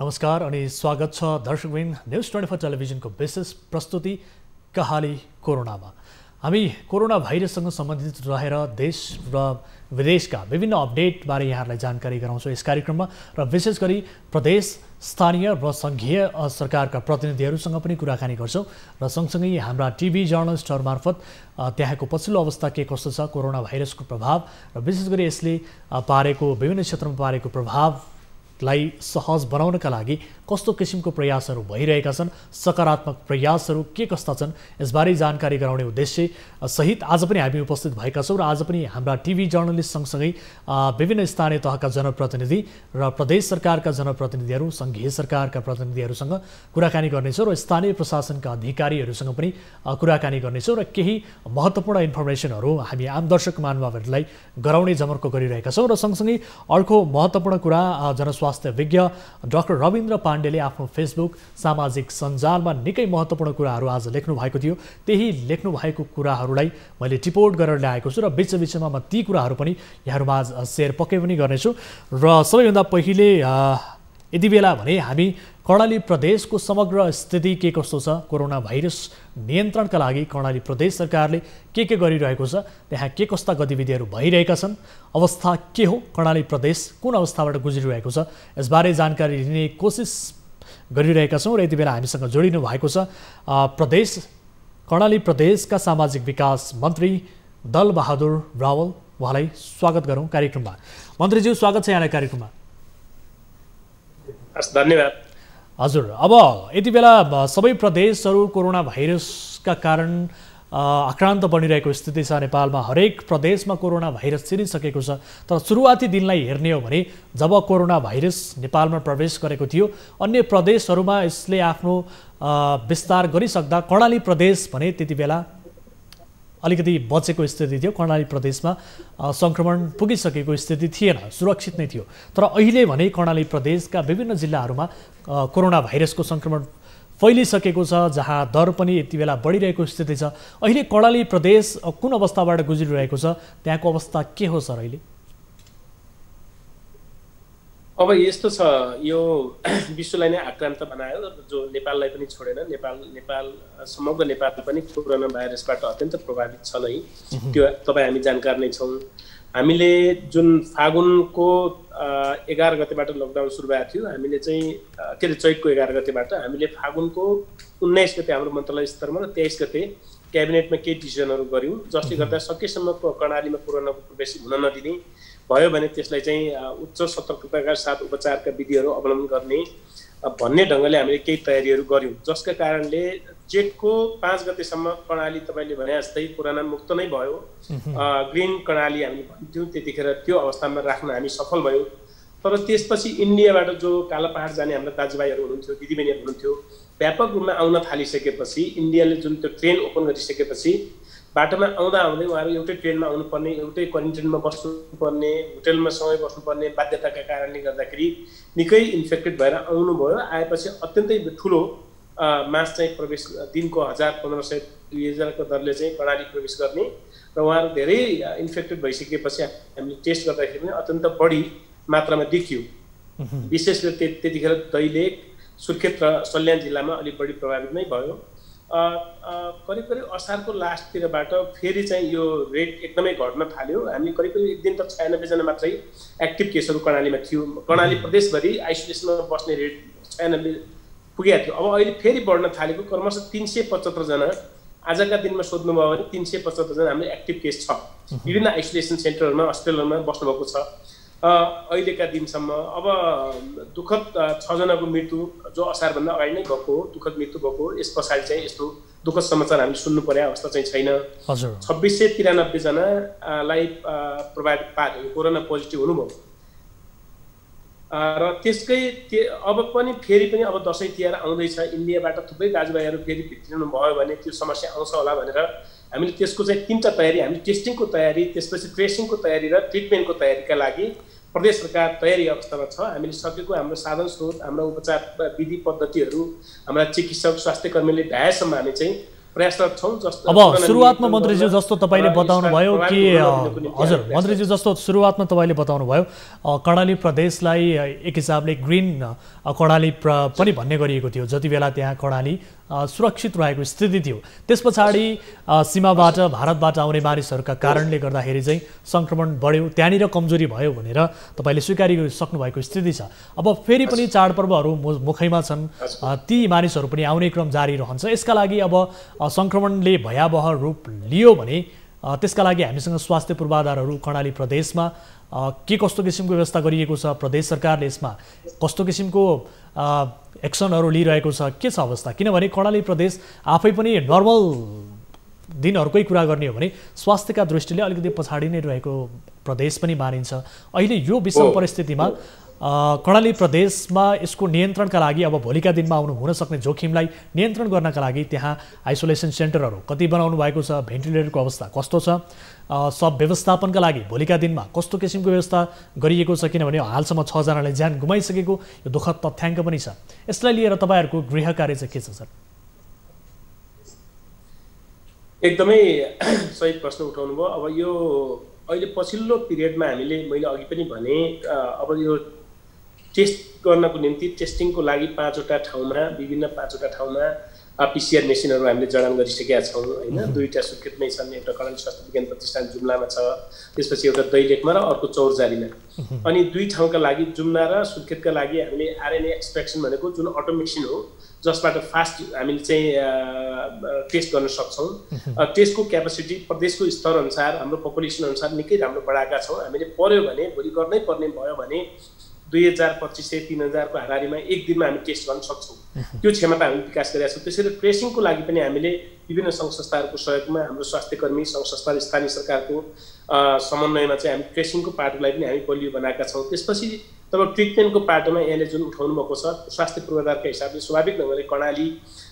नमस्कार अनि स्वागत छ दर्शकवृन्द न्युज 24 टेलिभिजनको विशेष प्रस्तुति कहाली कोरोनामा। हामी कोरोना भाइरससँग सम्बन्धित रहेर देश र विदेशका विभिन्न अपडेटबारे यहाँहरूलाई जानकारी गराउँछौँ यस कार्यक्रममा र विशेष गरी प्रदेश स्थानीय र सङ्घीय सरकारका प्रतिनिधिहरूसँग पनि कुराकानी गर्छौँ र सँगसँगै हाम्रा टिभी जर्नलिस्टहरू मार्फत त्यहाँको पछिल्लो अवस्था के कस्तो छ, कोरोना भाइरसको प्रभाव र विशेष गरी यसले पारेको विभिन्न क्षेत्रमा पारेको प्रभावलाई सहज बनाउनका लागि कस्तो किसिमको प्रयासहरू भइरहेका छन्, सकारात्मक प्रयासहरू के कस्ता छन्, यसबारे जानकारी गराउने उद्देश्य सहित आज पनि हामी उपस्थित भएका छौँ र आज पनि हाम्रा टिभी जर्नलिस्ट सँगसँगै विभिन्न स्थानीय तहका जनप्रतिनिधि र प्रदेश सरकारका जनप्रतिनिधिहरू, सङ्घीय सरकारका प्रतिनिधिहरूसँग कुराकानी गर्नेछौँ र स्थानीय प्रशासनका अधिकारीहरूसँग पनि कुराकानी गर्नेछौँ र केही महत्त्वपूर्ण इन्फर्मेसनहरू हामी आम दर्शक महानुभावहरूलाई गराउने जमर्को गरिरहेका छौँ र सँगसँगै अर्को महत्त्वपूर्ण कुरा जनस्वास्थ्य विज्ञ डाक्टर रविन्द्र पाण्डेले आफ्नो फेसबुक सामाजिक सञ्जालमा निकै महत्त्वपूर्ण कुराहरू आज लेख्नु भएको थियो। त्यही लेख्नु भएको कुराहरूलाई मैले टिपोट गरेर ल्याएको छु र बिचबिचमा म ती कुराहरू पनि यहाँहरूमा आज सेयर पक्कै पनि गर्नेछु। र सबैभन्दा पहिले यति बेला भने हामी कर्णाली प्रदेशको समग्र स्थिति के कस्तो छ, कोरोना भाइरस नियन्त्रणका लागि कर्णाली प्रदेश सरकारले के गरिरहेको छ, त्यहाँ के कस्ता गतिविधिहरू भइरहेका छन्, अवस्था के हो, कर्णाली प्रदेश कुन अवस्थाबाट गुज्रिरहेको छ, यसबारे जानकारी लिने कोसिस गरिरहेका छौँ र यति बेला हामीसँग जोडिनु भएको छ कर्णाली प्रदेशका सामाजिक विकास मन्त्री दलबहादुर रावल। उहाँलाई स्वागत गरौँ कार्यक्रममा। मन्त्रीज्यू, स्वागत छ यहाँलाई कार्यक्रममा। धन्यवाद। हजुर, अब यति बेला सबै प्रदेशहरू कोरोना भाइरसका कारण आक्रान्त बनिरहेको स्थिति छ। नेपालमा हरेक प्रदेशमा कोरोना भाइरस छिरिसकेको छ। तर सुरुवाती दिनलाई हेर्ने हो भने जब कोरोना भाइरस नेपालमा प्रवेश गरेको थियो, अन्य प्रदेशहरूमा यसले आफ्नो विस्तार गरिसक्दा कर्णाली प्रदेश भने त्यति बेला अलिकति बचेको स्थिति थियो। कर्णाली प्रदेशमा सङ्क्रमण पुगिसकेको स्थिति थिएन, सुरक्षित नै थियो। तर अहिले भने कर्णाली प्रदेशका विभिन्न जिल्लाहरूमा कोरोना भाइरसको सङ्क्रमण फैलिसकेको छ, जहाँ दर पनि यति बेला बढिरहेको स्थिति छ। अहिले कर्णाली प्रदेश कुन अवस्थाबाट गुज्रिरहेको छ, त्यहाँको अवस्था के हो सर अहिले? अब यस्तो छ, यो विश्वलाई नै आक्रान्त बनायो, जो नेपाललाई पनि छोडेन। समग्र नेपाल पनि कोरोना भाइरसबाट अत्यन्त प्रभावित छ नै, त्यो तपाईँ हामी जानकार नै छौँ। हामीले जुन फागुनको 11 गतेबाट लकडाउन सुरु भएको थियो, हामीले चाहिँ के अरे चैतको 11 गतेबाट हामीले फागुनको 19 गते हाम्रो मन्त्रालय स्तरमा र 23 गते क्याबिनेटमा केही डिसिजनहरू गऱ्यौँ, जसले गर्दा सकेसम्म कर्णालीमा कोरोनाको प्रवेश हुन नदिने, भयो भने त्यसलाई चाहिँ उच्च सतर्कताका साथ उपचारका विधिहरू अवलम्बन गर्ने भन्ने ढङ्गले हामीले केही तयारीहरू गऱ्यौँ, जसका कारणले जेठको 5 गतेसम्म कर्णाली तपाईँले भने जस्तै कोरोना मुक्त नै भयो। ग्रिन कर्णाली हामीले भन्थ्यौँ, त्यतिखेर त्यो अवस्थामा राख्न हामी सफल भयौँ। तर त्यसपछि इन्डियाबाट जो कालापहाड जाने हाम्रा दाजुभाइहरू हुनुहुन्थ्यो, दिदीबहिनीहरू हुनुहुन्थ्यो, व्यापक रूपमा आउन थालिसकेपछि, इन्डियाले जुन त्यो ट्रेन ओपन गरिसकेपछि बाटोमा आउँदा आउँदै उहाँहरू एउटै ट्रेनमा आउनुपर्ने, एउटै क्वारेन्टाइनमा बस्नुपर्ने, होटेलमा समय बस्नुपर्ने बाध्यताका कारणले गर्दाखेरि निकै इन्फेक्टेड भएर आउनुभयो। आएपछि अत्यन्तै ठुलो मास चाहिँ प्रवेश दिनको 1000, 1500, 2000 को दरले चाहिँ कर्णाली प्रवेश गर्ने र उहाँहरू धेरै इन्फेक्टेड भइसकेपछि हामीले टेस्ट गर्दाखेरि पनि अत्यन्त बढी मात्रामा देखियो। विशेष गरी त्यतिखेर दैलेख, सुर्खेत र सल्यान जिल्लामा अलिक बढी प्रभावित नै भयो। करिब असारको लास्टतिरबाट फेरि चाहिँ यो रेट एकदमै घट्न थाल्यो। हामी करिब एक दिन त 96 जना मात्रै एक्टिभ केसहरू कर्णालीमा थियो। कर्णाली प्रदेशभरि आइसोलेसनमा बस्ने रेट 96 पुगेको थियो। अब अहिले फेरि बढ्न थालेको क्रमशः 375 जना आजका दिनमा सोध्नुभयो भने 375 जना हाम्रो एक्टिभ केस छ। विभिन्न आइसोलेसन सेन्टरहरूमा, हस्पिटलहरूमा बस्नुभएको छ अहिलेका दिनसम्म। अब दुःखद 6 जनाको मृत्यु जो असारभन्दा अगाडि नै भएको हो, दुःखद मृत्यु भएको। यस पछाडि चाहिँ यस्तो दुःखद समाचार हामीले सुन्नु पर्ने अवस्था चाहिँ छैन। 2693 जनालाई प्रभावित पार्यो, कोरोना पोजिटिभ हुनुभयो। र त्यसकै अब पनि फेरि पनि अब दसैँ तिहार आउँदैछ, इन्डियाबाट थुप्रै दाजुभाइहरू फेरि भित्रिनु भयो भने त्यो समस्या आउँछ होला भनेर हामीले त्यसको चाहिँ 3टा तयारी, हामी टेस्टिङको तयारी, त्यसपछि ट्रेसिङको तयारी र ट्रिटमेन्टको तयारीका लागि प्रदेश सरकार तयारी अवस्थामा छ। हामीले सकेको हाम्रो साधन स्रोत, हाम्रो उपचार विधि पद्धतिहरू, हाम्रा चिकित्सक स्वास्थ्य कर्मीले भ्याएसम्म हामी चाहिँ प्रयासरत छौँ। जस्तो अब सुरुवातमा मन्त्रीज्यू जस्तो तपाईँले बताउनु भयो कि हजुर मन्त्रीज्यू जस्तो सुरुवातमा तपाईँले बताउनु भयो कर्णाली प्रदेशलाई एक हिसाबले ग्रिन कर्णाली पनि भन्ने गरिएको थियो जति बेला त्यहाँ कर्णाली सुरक्षित रहेको स्थिति थियो। त्यस पछाडि सीमाबाट भारतबाट आउने मानिसहरूका कारणले गर्दाखेरि चाहिँ सङ्क्रमण बढ्यो, त्यहाँनिर कमजोरी भयो भनेर तपाईँले स्वीकारिसक्नु भएको स्थिति छ। अब फेरि पनि चाडपर्वहरू मुखैमा छन्, ती मानिसहरू पनि आउने क्रम जारी रहन्छ। यसका लागि अब सङ्क्रमणले भयावह रूप लियो भने त्यसका लागि हामीसँग स्वास्थ्य पूर्वाधारहरू कर्णाली प्रदेशमा के कस्तो किसिमको व्यवस्था गरिएको छ, प्रदेश सरकारले यसमा कस्तो किसिमको एक्सनहरू लिइरहेको छ, के छ अवस्था? किनभने कर्णाली प्रदेश आफै पनि नर्मल दिनहरूकै कुरा गर्ने हो भने स्वास्थ्यका दृष्टिले अलिकति पछाडि नै रहेको प्रदेश पनि मानिन्छ। अहिले यो विषम परिस्थितिमा कर्णाली प्रदेशमा यसको नियन्त्रणका लागि अब भोलिका दिनमा आउनु हुन सक्ने जोखिमलाई नियन्त्रण गर्नका लागि त्यहाँ आइसोलेसन सेन्टरहरू कति बनाउनु भएको छ, भेन्टिलेटरको अवस्था कस्तो छ, सब व्यवस्थापनका लागि भोलिका दिनमा कस्तो किसिमको व्यवस्था गरिएको छ? किनभने हालसम्म 6 जनाले ज्यान गुमाइसकेको यो दुःखद तथ्याङ्क पनि छ। यसलाई लिएर तपाईँहरूको गृह कार्य चाहिँ के छ सर? एकदमै सही प्रश्न उठाउनु भयो। अब यो अहिले पछिल्लो पिरियडमा मैले अघि पनि भने अब यो टेस्ट गर्नको निम्ति टेस्टिङको लागि 5वटा ठाउँमा विभिन्न 5वटा ठाउँमा पिसिआर मेसिनहरू हामीले जडान गरिसकेका छौँ होइन। 2टा सुर्खेतमै छन्, एउटा कर्णाली स्वास्थ्य विज्ञान प्रतिष्ठान जुम्लामा छ, त्यसपछि एउटा दैलेखमा र अर्को चौरजारीमा। अनि 2 ठाउँका लागि जुम्ला र सुर्खेतका लागि हामीले आरएनए एक्सट्र्याक्सन भनेको जुन अटोमेसन हो जसबाट फास्ट हामीले चाहिँ टेस्ट गर्न सक्छौँ। टेस्टको क्यापासिटी प्रदेशको स्तर अनुसार हाम्रो पपुलेसन अनुसार निकै राम्रो बढाएका छौँ। हामीले पर्यो भने भोलि गर्नै पर्ने भयो भने 2200-3000 को हाराहारीमा एक दिनमा हामी टेस्ट गर्न सक्छौँ। त्यो क्षमता हामी विकास गरेका छौँ। त्यसैले ट्रेसिङको लागि पनि हामीले विभिन्न सङ्घ संस्थाहरूको सहयोगमा हाम्रो स्वास्थ्यकर्मी सङ्घ संस्था र स्थानीय सरकारको समन्वयमा चाहिँ हामी ट्रेसिङको पाटोलाई पनि हामी बलियो बनाएका छौँ। त्यसपछि तब ट्रिटमेन्टको पाटोमा यहाँले जुन उठाउनु भएको छ स्वास्थ्य पूर्वाधारका हिसाबले स्वाभाविक ढङ्गले कर्णाली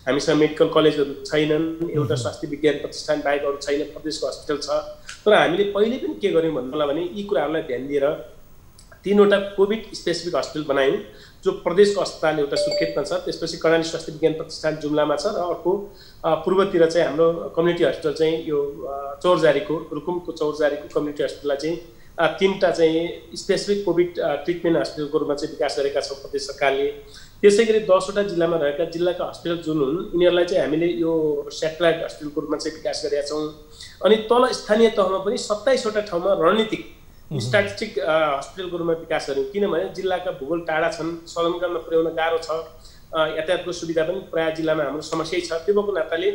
हामीसँग मेडिकल कलेजहरू छैनन्, एउटा स्वास्थ्य विज्ञान प्रतिष्ठान बाहेक अरू छैन, प्रदेशको हस्पिटल छ। तर हामीले पहिले पनि के गर्यौँ भन्नुलाई भने यी कुराहरूलाई ध्यान दिएर 3वटा कोभिड स्पेसिफिक हस्पिटल बनायौँ जो प्रदेशको अस्पताल एउटा सुर्खेतमा छ, त्यसपछि कर्णाली स्वास्थ्य विज्ञान प्रतिष्ठान जुम्लामा छ र अर्को पूर्वतिर चाहिँ हाम्रो कम्युनिटी हस्पिटल चाहिँ यो चौरजारीको रुकुमको चौरजारीको कम्युनिटी हस्पिटललाई चाहिँ 3टा चाहिँ स्पेसिफिक कोभिड ट्रिटमेन्ट हस्पिटलको रूपमा चाहिँ विकास गरेका छौँ प्रदेश सरकारले। त्यसै गरी 10वटा जिल्लामा रहेका जिल्लाका हस्पिटल जुन हुन् यिनीहरूलाई चाहिँ हामीले यो सेटेलाइट हस्पिटलको रूपमा चाहिँ विकास गरेका छौँ। अनि तल स्थानीय तहमा पनि 27वटा ठाउँमा रणनीतिक स्ट्याटिस्टिक हस्पिटलको रूपमा विकास गऱ्यौँ। किनभने जिल्लाका भूगोल टाढा छन्, सदरमुकाममा पुर्याउन गाह्रो छ, यातायातको सुविधा पनि प्राय जिल्लामा हाम्रो समस्या छ। त्यो भएको नाताले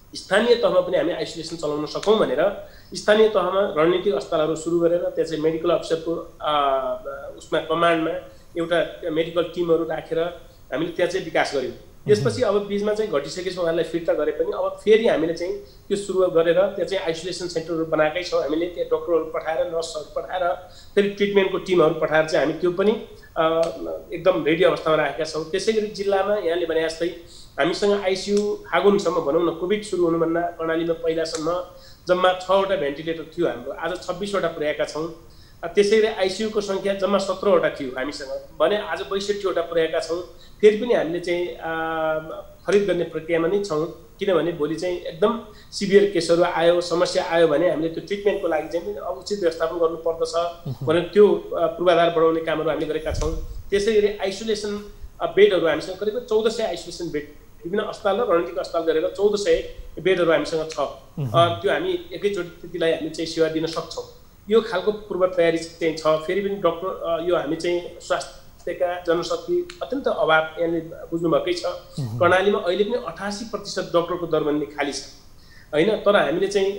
स्थानीय तहमा पनि हामी आइसोलेसन चलाउन सकौँ भनेर स्थानीय तहमा रणनीतिक अस्पतालहरू सुरु गरेर त्यहाँ चाहिँ मेडिकल अफिसरको उसमा कमान्डमा एउटा मेडिकल टिमहरू राखेर हामीले त्यहाँ चाहिँ विकास गऱ्यौँ। त्यसपछि अब बिचमा चाहिँ घटिसकेपछि उहाँलाई फिर्ता गरे पनि अब फेरि हामीले चाहिँ त्यो सुरु गरेर त्यहाँ चाहिँ आइसोलेसन सेन्टरहरू बनाएकै छौँ। हामीले त्यहाँ डक्टरहरू पठाएर नर्सहरू पठाएर फेरि ट्रिटमेन्टको टिमहरू पठाएर चाहिँ हामी त्यो पनि एकदम रेडी अवस्थामा राखेका छौँ। त्यसै गरी जिल्लामा यहाँले भने जस्तै हामीसँग आइसियु फागुनसम्म भनौँ न कोभिड सुरु हुनुभन्दा कर्णालीमा पहिलासम्म जम्मा 6वटा भेन्टिलेटर थियो हाम्रो, आज 26वटा पुर्याएका छौँ। त्यसै गरी आइसियुको सङ्ख्या जम्मा 17वटा थियो हामीसँग भने आज 62वटा पुर्याएका छौँ। फेरि पनि हामीले चाहिँ खरिद गर्ने प्रक्रियामा नै छौँ। किनभने भोलि चाहिँ एकदम सिभियर केसहरू आयो, समस्या आयो भने हामीले त्यो ट्रिटमेन्टको लागि चाहिँ उचित व्यवस्थापन गर्नुपर्दछ भनेर त्यो पूर्वाधार बढाउने कामहरू हामीले गरेका छौँ। त्यसै गरी आइसोलेसन बेडहरू हामीसँग करिब 1400 आइसोलेसन बेड विभिन्न अस्पताल र रणनीतिक अस्पताल गरेर 1400 बेडहरू हामीसँग छ। त्यो हामी एकैचोटि त्यतिलाई हामी चाहिँ सेवा दिन सक्छौँ। यो खालको पूर्व तयारी चाहिँ छ। फेरि पनि डक्टर यो हामी चाहिँ स्वास्थ्यका जनशक्ति अत्यन्त अभाव यहाँले बुझ्नुभएकै छ। कर्णालीमा अहिले पनि 88% डक्टरको दरबन्दी खाली छ होइन। तर हामीले चाहिँ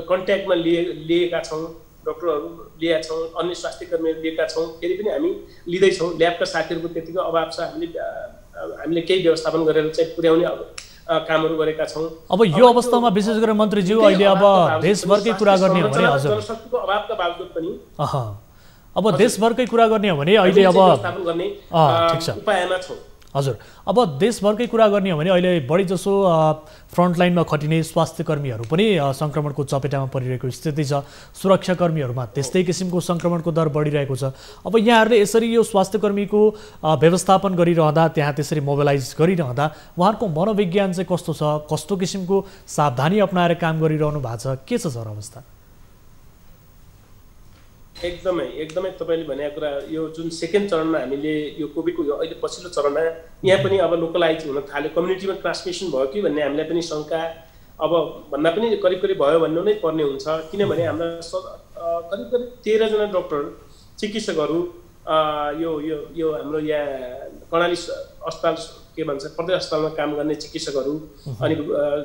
कन्ट्याक्टमा लिएका छौँ, डक्टरहरू लिएका छौँ, अन्य स्वास्थ्य कर्मीहरू लिएका छौँ, फेरि पनि हामी लिँदैछौँ। ल्याबका साथीहरूको त्यतिको अभाव छ, हामीले केही व्यवस्थापन गरेर चाहिँ पुर्याउने कामहरू गरेका छौँ। अब यो अवस्थामा विशेष गरेर मन्त्रीज्यू अहिले अब देशभरकै कुरा गर्ने हो भने हजुर जनशक्तिको अभावका बावजुद पनि अब देशभरकै कुरा गर्ने हो भने अहिले अब व्यवस्थापन गर्ने उपायमा छौँ। हजुर, अब देशभरकै कुरा गर्ने हो भने अहिले बढी जसो फ्रन्टलाइनमा खटिने स्वास्थ्यकर्मीहरू पनि सङ्क्रमणको चपेटामा परिरहेको स्थिति छ। सुरक्षाकर्मीहरूमा त्यस्तै किसिमको सङ्क्रमणको दर बढिरहेको छ। अब यहाँहरूले यसरी यो स्वास्थ्यकर्मीको व्यवस्थापन गरिरहँदा, त्यहाँ त्यसरी मोबिलाइज गरिरहँदा उहाँहरूको मनोविज्ञान चाहिँ कस्तो छ, कस्तो किसिमको सावधानी अपनाएर काम गरिरहनु भएको छ, के छ सर अवस्था? एकदमै तपाईँले भनेको कुरा, यो जुन सेकेन्ड चरणमा हामीले यो कोभिडको यो अहिले पछिल्लो चरणमा यहाँ पनि अब लोकलाइज हुन थाल्यो, कम्युनिटीमा ट्रान्समिसन भयो कि भन्ने हामीलाई पनि शङ्का अब भन्दा पनि करिब भयो भन्नु नै पर्ने हुन्छ। किनभने हाम्रा करिब 13 जना डक्टर, चिकित्सकहरू यो यो यो हाम्रो यहाँ कर्णाली अस्पताल के भन्छ प्रदेश अस्पतालमा काम गर्ने चिकित्सकहरू अनि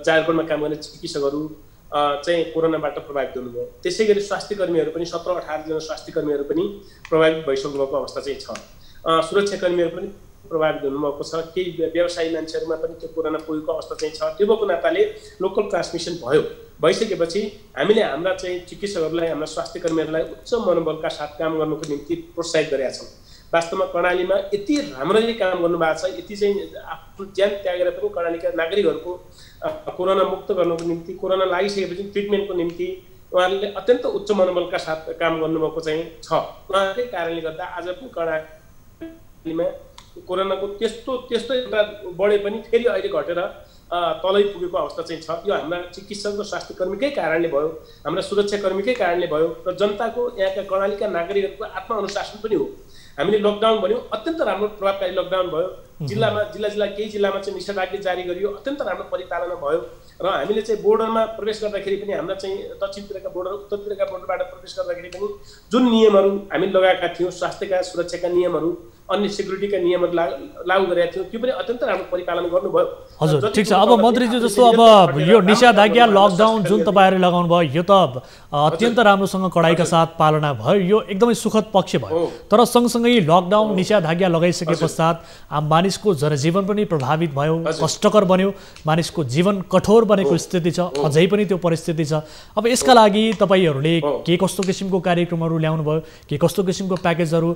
झारखण्डमा काम गर्ने चिकित्सकहरू चाहिँ कोरोनाबाट प्रभावित हुनुभयो। त्यसै गरी स्वास्थ्यकर्मीहरू पनि 17-18 जना स्वास्थ्यकर्मीहरू पनि प्रभावित भइसक्नु भएको अवस्था चाहिँ छ। सुरक्षाकर्मीहरू पनि प्रभावित हुनुभएको छ। केही व्यवसायी मान्छेहरूमा पनि त्यो कोरोना पुगेको अवस्था चाहिँ छ। त्यो भएको नाताले लोकल ट्रान्समिसन भइसकेपछि हामीले हाम्रा चाहिँ चिकित्सकहरूलाई, हाम्रा स्वास्थ्यकर्मीहरूलाई उच्च मनोबलका साथ काम गर्नुको निम्ति प्रोत्साहित गरेका छौँ। वास्तवमा कर्णालीमा यति राम्ररी काम गर्नुभएको छ, यति चाहिँ आफ्नो ज्यान त्यागेर पनि कर्णालीका नागरिकहरूको कोरोना मुक्त गर्नुको निम्ति, कोरोना लागिसकेपछि ट्रिटमेन्टको निम्ति उहाँहरूले अत्यन्त उच्च मनोबलका साथ काम गर्नुभएको चाहिँ छ। उहाँकै कारणले गर्दा आज पनि कर्णालीमा कोरोनाको त्यस्तो एउटा बढे पनि फेरि अहिले घटेर तलै पुगेको अवस्था चाहिँ छ। यो हाम्रा चिकित्सक र स्वास्थ्यकर्मीकै कारणले भयो, हाम्रा सुरक्षाकर्मीकै कारणले भयो र जनताको, यहाँका कर्णालीका नागरिकहरूको आत्मअनुशासन पनि हो। हामीले लकडाउन भन्यौँ, अत्यन्त राम्रो प्रभावकारी लकडाउन भयो। जिल्ला केही जिल्लामा चाहिँ निषेधाज्ञा जारी गरियो, अत्यन्त राम्रो परिचालना भयो र हामीले चाहिँ बोर्डरमा प्रवेश गर्दाखेरि पनि हाम्रा चाहिँ दक्षिणतिरका बोर्डर, उत्तरतिरका बोर्डरबाट प्रवेश गर्दाखेरि पनि जुन नियमहरू हामीले लगाएका थियौँ, स्वास्थ्यका सुरक्षाका नियमहरू, अन्य सेक्युरिटीका नियमहरू लागू गरेका थियौँ, त्यो पनि अत्यन्त राम्रो परिपालन गर्नुभयो। हजुर, ठिक छ। अब मन्त्रीज्यू जस्तो अब यो निषेधाज्ञा लकडाउन जुन तपाईँहरूले लगाउनु भयो, यो त अत्यन्त राम्रोसँग कडाइका साथ पालना भयो, यो एकदमै सुखद पक्ष भयो। तर सँगसँगै लकडाउन निषेधाज्ञा लगाइसके पश्चात आम मानिसको जनजीवन पनि प्रभावित भयो, कष्टकर बन्यो, मानिसको जीवन कठोर बनेको स्थिति छ, अझै पनि त्यो परिस्थिति छ। अब यसका लागि तपाईँहरूले के कस्तो किसिमको कार्यक्रमहरू ल्याउनु भयो, के कस्तो किसिमको प्याकेजहरू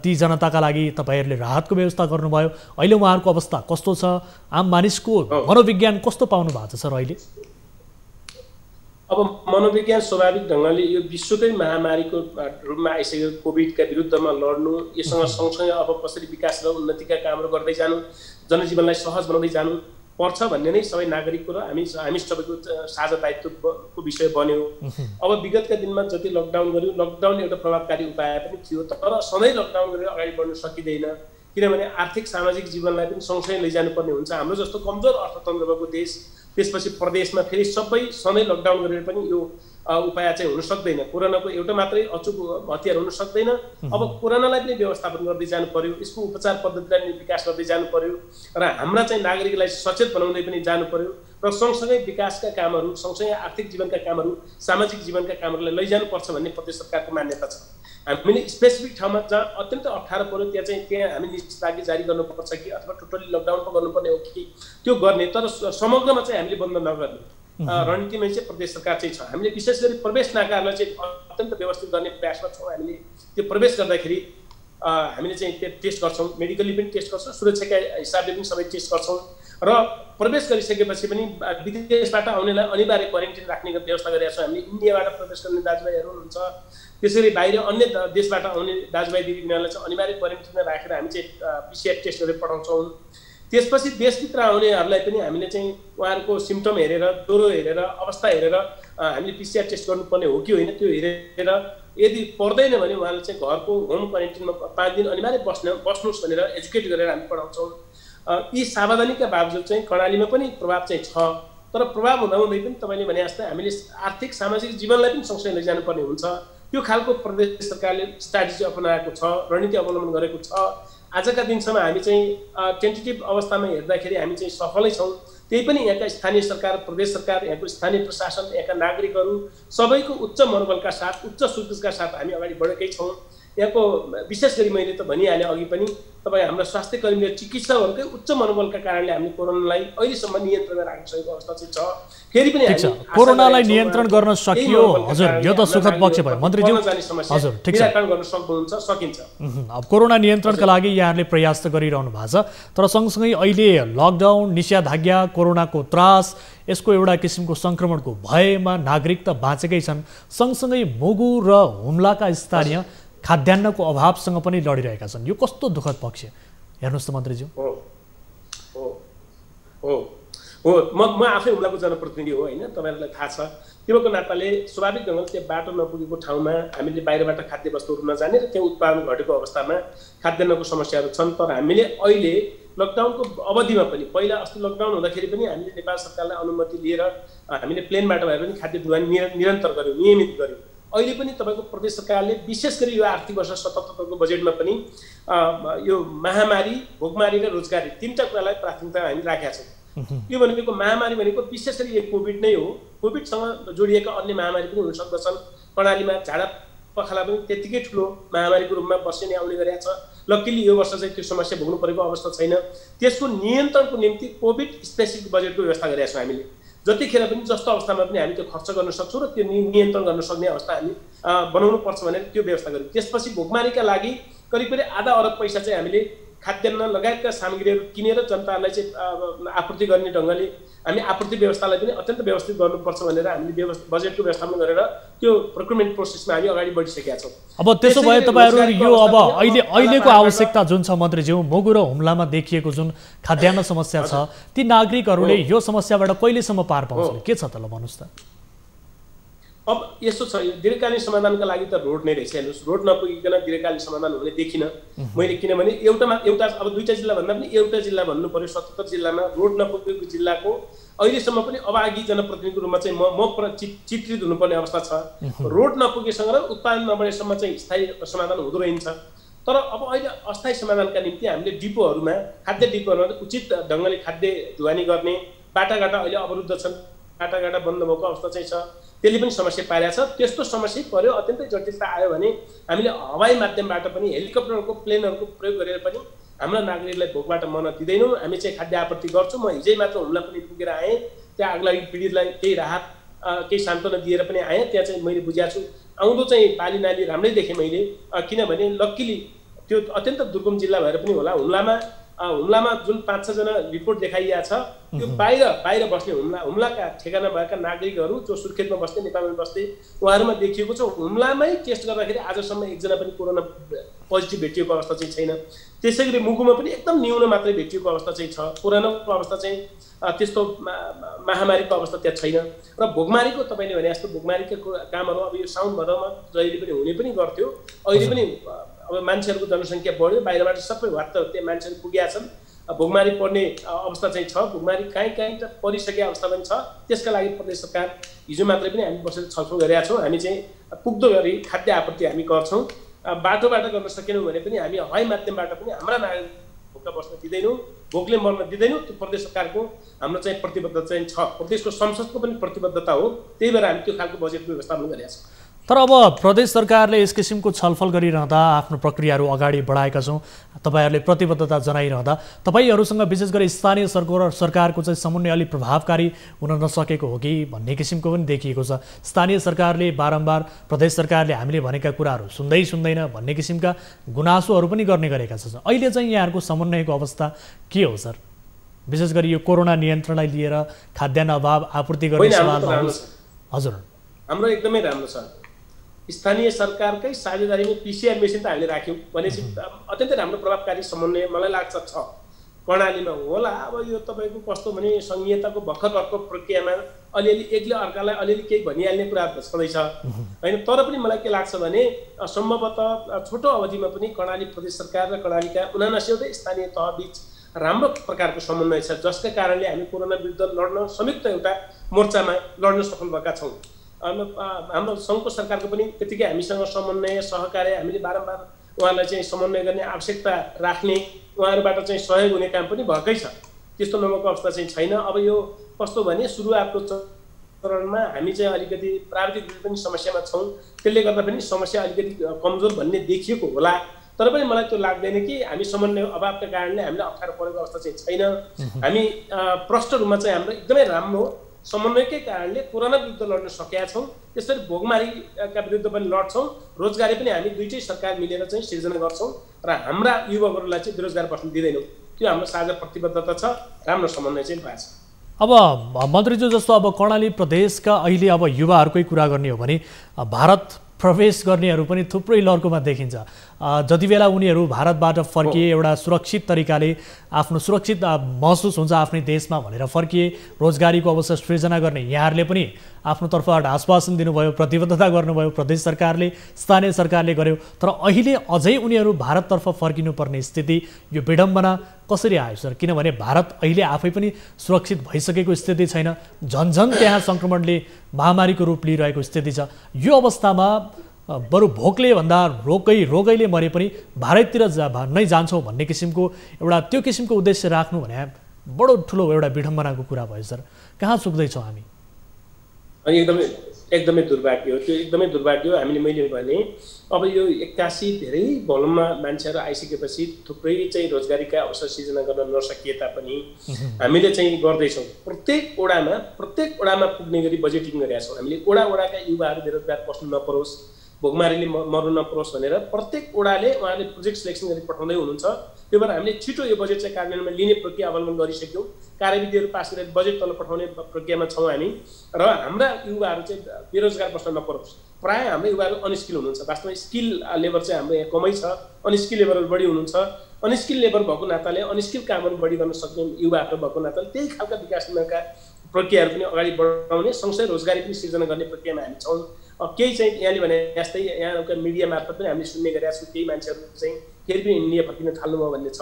ती जनताका लागि तपाईँहरूले राहतको व्यवस्था गर्नुभयो? अहिले उहाँहरूको अवस्था कस्तो छ? आम मानिसको मनोविज्ञान कस्तो पाउनु भएको छ सर अहिले? अब मनोविज्ञान स्वाभाविक ढङ्गले यो विश्वकै महामारीको रूपमा आइसकेको कोभिडका विरुद्धमा लड्नु, यससँग सँगसँगै अब कसरी विकास र उन्नतिका कामहरू गर्दै जानु, जनजीवनलाई सहज बनाउँदै जानु पर्छ भन्ने नै सबै नागरिकको र हामी सबैको साझा दायित्वको विषय बन्यो। अब विगतका दिनमा जति लकडाउन गर्यो, लकडाउन एउटा प्रभावकारी उपाय पनि थियो, तर सधैँ लकडाउन गरेर अगाडि बढ्न सकिँदैन। किनभने आर्थिक सामाजिक जीवनलाई पनि सँगसँगै लैजानुपर्ने हुन्छ। हाम्रो जस्तो कमजोर अर्थतन्त्र भएको देश, त्यसपछि प्रदेशमा फेरि सबै सधैँ लकडाउन गरेर पनि यो उपाय चाहिँ हुन सक्दैन। कोरोनाको एउटा मात्रै अचुक हतियार हुन सक्दैन। अब कोरोनालाई पनि व्यवस्थापन गर्दै जानु पर्यो, यसको उपचार पद्धतिलाई विकास गर्दै जानु पर्यो र हाम्रा चाहिँ नागरिकलाई सचेत बनाउँदै पनि जानु पर्यो र सँगसँगै विकासका कामहरू, सँगसँगै आर्थिक जीवनका कामहरू, सामाजिक जीवनका कामहरूलाई लैजानुपर्छ भन्ने प्रदेश सरकारको मान्यता छ। हामीले स्पेसिफिक ठाउँमा जहाँ अत्यन्त अप्ठ्यारो पर्यो त्यहाँ हामी निषेधाज्ञा जारी गर्नुपर्छ कि अथवा टोटली लकडाउन पो गर्नुपर्ने हो कि त्यो गर्ने, तर समग्रमा चाहिँ हामीले बन्द नगर्ने रणनीतिमा चाहिँ प्रदेश सरकार चाहिँ छ। हामीले विशेष गरी प्रवेश नाकाहरूलाई चाहिँ अत्यन्त व्यवस्थित गर्ने प्रयासमा छौँ। हामीले त्यो प्रवेश गर्दाखेरि हामीले चाहिँ त्यो टेस्ट गर्छौँ, मेडिकली पनि टेस्ट गर्छौँ, सुरक्षाका हिसाबले पनि सबै टेस्ट गर्छौँ र प्रवेश गरिसकेपछि पनि विदेशबाट आउनेलाई अनिवार्य क्वारेन्टाइन राख्ने व्यवस्था गरेका छौँ। हामीले इन्डियाबाट प्रवेश गर्ने दाजुभाइहरू हुनुहुन्छ, त्यसरी बाहिर अन्य देशबाट आउने दाजुभाइ दिदीबहिनीहरूलाई चाहिँ अनिवार्य क्वारेन्टाइनमा राखेर हामी चाहिँ PCR टेस्ट गरेर पठाउँछौँ। त्यसपछि देशभित्र आउनेहरूलाई पनि हामीले चाहिँ उहाँहरूको सिम्टम हेरेर, ज्वरो हेरेर, अवस्था हेरेर हामीले PCR टेस्ट गर्नुपर्ने हो कि होइन त्यो हेरेर, यदि पर्दैन भने उहाँले चाहिँ घरको होम क्वारेन्टाइनमा 5 दिन अनिवार्य बस्नुहोस् भनेर एजुकेट गरेर हामी पठाउँछौँ। यी सावधानीका बावजुद चाहिँ कर्णालीमा पनि प्रभाव चाहिँ छ, तर प्रभाव हुँदाहुँदै पनि तपाईँले भने जस्तै हामीले आर्थिक सामाजिक जीवनलाई पनि सँगसँगै लैजानुपर्ने हुन्छ। त्यो खालको प्रदेश सरकारले स्ट्राटेजी अपनाएको छ, रणनीति अवलम्बन गरेको छ। आजका दिनसम्म हामी चाहिँ टेन्टेटिभ अवस्थामा हेर्दाखेरि हामी चाहिँ सफलै छौँ। त्यही पनि यहाँका स्थानीय सरकार, प्रदेश सरकार, यहाँको स्थानीय प्रशासन, यहाँका नागरिकहरू सबैको उच्च मनोबलका साथ, उच्च सुजका साथ हामी अगाडि बढेकै छौँ। यहाँको विशेष गरी मैले त भनिहालेँ अघि पनि तपाईँ हाम्रा स्वास्थ्य कर्मी र चिकित्सकहरूकै उच्च मनोबलका कारणले हामीले कोरोनालाई अहिलेसम्म नियन्त्रणमा राख्न सकेको अवस्था चाहिँ छ। फेरि पनि कोरोनालाई नियन्त्रण गर्न सकियो हजुर, यो त सुखद पक्ष भयो मन्त्रीज्यू। हजुर ठिक छ, निराकरण गर्न सक्नुहुन्छ, सकिन्छ। अब कोरोना नियन्त्रणका लागि यहाँहरूले प्रयास त गरिरहनु भएको छ, तर सँगसँगै अहिले लकडाउन, निषेधाज्ञा, कोरोनाको त्रास, यसको एउटा किसिमको सङ्क्रमणको भयमा नागरिक त बाँचेकै छन्, सँगसँगै मुगु र हुम्लाका स्थानीय खाद्यान्नको अभावसँग पनि लडिरहेका छन्। यो कस्तो दुःखद पक्ष हेर्नुहोस् त मन्त्रीज्यू। हो हो हो हो म आफै हुम्लाको जनप्रतिनिधि हो होइन, तपाईँहरूलाई थाहा छ। त्योको नाताले स्वाभाविक ढङ्गले त्यो बाटो नपुगेको ठाउँमा हामीले बाहिरबाट खाद्य वस्तुहरू नजाने र त्यो उत्पादन घटेको अवस्थामा खाद्यान्नको समस्याहरू छन्। तर हामीले अहिले लकडाउनको अवधिमा पनि, पहिला अस्ति लकडाउन हुँदाखेरि पनि हामीले नेपाल सरकारलाई अनुमति लिएर हामीले प्लेनबाट भए पनि खाद्य ढुवानी निरन्तर गऱ्यौँ, नियमित गऱ्यौँ। अहिले पनि तपाईँको प्रदेश सरकारले विशेष गरी यो आर्थिक वर्ष 77को बजेटमा पनि यो महामारी, भोकमारी र रोजगारी तीनटा कुरालाई प्राथमिकता हामी राखेका छौँ। यो भनेको महामारी भनेको विशेष गरी यो कोभिड नै हो। कोभिडसँग जोडिएका अन्य महामारी पनि हुन सक्दछन्। कर्णालीमा झाडा पखाला पनि त्यत्तिकै ठुलो महामारीको रूपमा वर्षेनी आउने गरेका छ। लकिली यो वर्ष चाहिँ त्यो समस्या भोग्नु परेको अवस्था छैन। त्यसको नियन्त्रणको निम्ति कोभिड स्पेसिफिक बजेटको व्यवस्था गरेका छौँ हामीले। जतिखेर पनि जस्तो अवस्थामा पनि हामी त्यो खर्च गर्न सक्छौँ र त्यो नियन्त्रण गर्न सक्ने अवस्था हामी बनाउनु पर्छ भनेर त्यो व्यवस्था गर्यौँ। त्यसपछि भोकमारीका लागि करिब आधा अरब पैसा चाहिँ हामीले खाद्यान्न लगायतका सामग्रीहरू किनेर जनतालाई चाहिँ आपूर्ति गर्ने ढङ्गले हामी आपूर्ति व्यवस्थालाई पनि अत्यन्त व्यवस्थित गर्नुपर्छ भनेर हामीले बजेटको व्यवस्थापन गरेर त्यो प्रोक्युरमेन्ट प्रोसेसमा हामी अगाडि बढिसकेका छौँ। अब त्यसो भए तपाईँहरू यो अब अहिलेको आवश्यकता जुन छ मन्त्रीज्यू, मुगु र हुम्लामा देखिएको जुन खाद्यान्न समस्या छ, ती नागरिकहरूले यो समस्याबाट कहिलेसम्म पार पाउँछन्, के छ त ल भन्नुहोस् त। अब यस्तो छ, दीर्घकालीन समाधानका लागि त रोड नै रहेछ। हेर्नुहोस्, रोड नपुगिकन दीर्घकालीन समाधान हुने देखिनँ मैले, किनभने एउटा अब दुईवटा जिल्ला भन्दा पनि एउटा जिल्ला भन्नु पर्यो। 77 जिल्लामा रोड नपुगेको जिल्लाको अहिलेसम्म पनि अभागी जनप्रतिनिधिको रूपमा चाहिँ म चित्रित हुनुपर्ने अवस्था छ। रोड नपुगेसँग र उत्पादन नबढेसम्म चाहिँ स्थायी समाधान हुँदो रहन्छ। तर अब अहिले अस्थायी समाधानका निम्ति हामीले डिपोहरूमा, खाद्य डिपोहरूमा उचित ढङ्गले खाद्य ढुवानी गर्ने, बाटाघाटा अहिले अवरुद्ध छन्, बाटाघाटा बन्द भएको अवस्था चाहिँ छ, त्यसले पनि समस्या पारेको छ। त्यस्तो समस्या पर्यो, अत्यन्तै जटिलता आयो भने हामीले हवाई माध्यमबाट पनि, हेलिकप्टरहरूको, प्लेनहरूको प्रयोग गरेर पनि हाम्रा नागरिकलाई भोकबाट मर्न दिँदैनौँ। हामी चाहिँ खाद्य आपूर्ति गर्छौँ। म हिजै मात्र हुम्ला पनि पुगेर आएँ, त्यहाँ आगलागी पीडितलाई केही राहत, केही सान्त्वना दिएर पनि आएँ। त्यहाँ चाहिँ मैले बुझाएको छु आउँदो चाहिँ बाली नाली राम्रै देखेँ मैले, किनभने लक्किली त्यो अत्यन्त दुर्गम जिल्ला भएर पनि होला, हुम्लामा जुन 5-6 जना रिपोर्ट देखाइएको छ, त्यो बाहिर बस्ने हुम्लाका ठेगाना भएका नागरिकहरू जो सुर्खेतमा बस्ने, नेपालमा बस्ने, उहाँहरूमा देखिएको छ। हुम्लामै टेस्ट गर्दाखेरि आजसम्म एकजना पनि कोरोना पोजिटिभ भेटिएको अवस्था चाहिँ छैन। त्यसै गरी मुगुमा पनि एकदम न्यून मात्रै भेटिएको अवस्था चाहिँ छ। कोरोनाको अवस्था चाहिँ त्यस्तो महामारीको अवस्था त्यहाँ छैन। र भोकमारीको तपाईँले भने जस्तो भोकमारीका कामहरू अब यो साउन भदौमा जहिले पनि हुने पनि गर्थ्यो। अहिले पनि अब मान्छेहरूको जनसङ्ख्या बढ्यो, बाहिरबाट सबै वार्ता त्यहाँ मान्छेहरू पुगेका छन्। भोकमारी पर्ने अवस्था चाहिँ छ, भोकमारी कहीँ परिसकेको अवस्था पनि छ। त्यसका लागि प्रदेश सरकार हिजो मात्रै पनि हामी बसेर छलफल गरेका छौँ। हामी चाहिँ पुग्दो गरी खाद्य आपूर्ति हामी गर्छौँ। बाटोबाट गर्न सकेनौँ भने पनि हामी हवाई माध्यमबाट पनि हाम्रा नागरिक भोकमा बस्न दिँदैनौँ, भोकले मर्न दिँदैनौँ। त्यो प्रदेश सरकारको हाम्रो चाहिँ प्रतिबद्धता चाहिँ छ, प्रदेशको संसदको पनि प्रतिबद्धता हो। त्यही भएर हामी त्यो खालको बजेटको व्यवस्थापन गरेका छौँ। तर अब प्रदेश सरकारले यस किसिमको छलफल गरिरहँदा, आफ्नो प्रक्रियाहरू अगाडि बढाएका छौँ, तपाईँहरूले प्रतिबद्धता जनाइरहँदा तपाईँहरूसँग विशेष गरी स्थानीय सरकारको चाहिँ समन्वय अलिक प्रभावकारी हुन नसकेको हो कि भन्ने किसिमको पनि देखिएको छ। स्थानीय सरकारले बारम्बार प्रदेश सरकारले हामीले भनेका कुराहरू सुन्दैन भन्ने किसिमका गुनासोहरू पनि गर्ने गरेका छन्। अहिले चाहिँ यहाँहरूको समन्वयको अवस्था के हो सर? विशेष गरी यो कोरोना नियन्त्रणलाई लिएर खाद्यान्न अभाव आपूर्ति गर्ने सवालमा हजुर। हाम्रो एकदमै राम्रो छ। स्थानीय सरकारकै साझेदारीमा पिसिआर मेसिन त हामीले राख्यौँ भनेपछि अत्यन्तै राम्रो प्रभावकारी समन्वय मलाई लाग्छ छ। कर्णालीमा होला अब यो तपाईँको कस्तो भने सङ्घीयताको भर्खर प्रक्रियामा अलिअलि एकले अर्कालाई अलिअलि केही भनिहाल्ने कुरा छँदैछ होइन। तर पनि मलाई के लाग्छ भने सम्भवतः छोटो अवधिमा पनि कर्णाली प्रदेश सरकार र कर्णालीका 79वटै स्थानीय तहबीच राम्रो प्रकारको समन्वय छ, जसका कारणले हामी कोरोना विरुद्ध लड्न संयुक्त एउटा मोर्चामा लड्न सफल भएका छौँ। हाम्रो सङ्घको सरकारको पनि त्यतिकै हामीसँग समन्वय सहकार्य, हामीले बारम्बार उहाँलाई चाहिँ समन्वय गर्ने आवश्यकता राख्ने, उहाँहरूबाट चाहिँ सहयोग हुने काम पनि भएकै छ। त्यस्तो नभएको अवस्था चाहिँ छैन। अब यो कस्तो भने सुरुवातको चरणमा हामी चाहिँ अलिकति प्राविधिक रूपले पनि समस्यामा छौँ, त्यसले गर्दा पनि समस्या अलिकति कमजोर भन्ने देखिएको होला। तर पनि मलाई त्यो लाग्दैन कि हामी समन्वय अभावका कारणले हामीलाई अप्ठ्यारो परेको अवस्था चाहिँ छैन। हामी प्रष्ट रूपमा चाहिँ हाम्रो एकदमै राम्रो समन्वयकै कारणले कोरोना विरुद्ध लड्न सकेका छौँ। त्यसरी भोगमारीका विरुद्ध पनि लड्छौँ, रोजगारी पनि हामी दुईटै सरकार मिलेर चाहिँ सिर्जना गर्छौँ र हाम्रा युवकहरूलाई चाहिँ बेरोजगार बस्न दिँदैनौँ। त्यो हाम्रो साझा प्रतिबद्धता छ, राम्रो समन्वय चाहिँ भएको छ। अब मन्त्रीज्यू जस्तो अब कर्णाली प्रदेशका अहिले अब युवाहरूकै कुरा गर्ने हो भने भारत प्रवेश गर्नेहरू पनि थुप्रै लर्कोमा देखिन्छ। जति बेला उनीहरू भारतबाट फर्किए एउटा सुरक्षित तरिकाले आफ्नो सुरक्षित महसुस हुन्छ आफ्नै देशमा भनेर फर्किए, रोजगारीको अवसर सृजना गर्ने यहाँहरूले पनि आफ्नो तर्फबाट आश्वासन दिनुभयो, प्रतिबद्धता गर्नुभयो, प्रदेश सरकारले स्थानीय सरकारले गर्यो। तर अहिले अझै उनीहरू भारततर्फ फर्किनुपर्ने स्थिति, यो विडम्बना कसरी आयो सर? किनभने भारत अहिले आफै पनि सुरक्षित भइसकेको स्थिति छैन, झन्झन त्यहाँ सङ्क्रमणले महामारीको रूप लिइरहेको स्थिति छ। यो अवस्थामा बरु भोकले भन्दा रोगैले मरे पनि भारततिर नै जान्छौँ भन्ने किसिमको एउटा त्यो किसिमको उद्देश्य राख्नु भने बडो ठुलो एउटा विडम्बनाको कुरा भयो सर। कहाँ चुक्दैछौँ हामी? एकदमै दुर्भाग्य हो, त्यो एकदमै दुर्भाग्य हो। मैले भने अब यो 81 धेरै भोलुममा मान्छेहरू आइसकेपछि थुप्रै चाहिँ रोजगारीका अवसर सिर्जना गर्न नसकिए तापनि हामीले चाहिँ गर्दैछौँ। प्रत्येक ओडामा पुग्ने गरी बजेटिङ गरेका छौँ हामीले। ओडाका युवाहरू बेरोजगार बस्नु नपरोस्, भोगमारीले मर्नु नपरोस् भनेर प्रत्येक ओडाले उहाँले प्रोजेक्ट सिलेक्सन गरी पठाउँदै हुनुहुन्छ। त्यो भएर हामीले छिटो यो बजेट चाहिँ कार्यान्वयनमा लिने प्रक्रिया अवलम्बन गरिसक्यौँ। कार्यविधिहरू पास गरेर बजेट तल पठाउने प्रक्रियामा छौँ हामी। र हाम्रा युवाहरू चाहिँ बेरोजगार बस्न नपरोस्। प्रायः हाम्रो युवाहरू अनस्किल हुनुहुन्छ। वास्तवमा स्किल लेबर चाहिँ हाम्रो यहाँ कमै छ, अनस्किल लेबरहरू बढी हुनुहुन्छ। अनस्किल लेबर भएको नाताले अनस्किल कामहरू बढी गर्न सक्ने युवाहरू भएको नाताले त्यही खालका विकासका प्रक्रियाहरू पनि अगाडि बढाउने, सँगसँगै रोजगारी पनि सिर्जना गर्ने प्रक्रियामा हामी छौँ। केही चाहिँ यहाँले भने जस्तै यहाँका मिडिया मार्फत पनि हामीले सुन्ने गरेका छौँ, केही मान्छेहरू चाहिँ फेरि पनि इन्डिया फर्किन थाल्नुभयो भन्ने छ।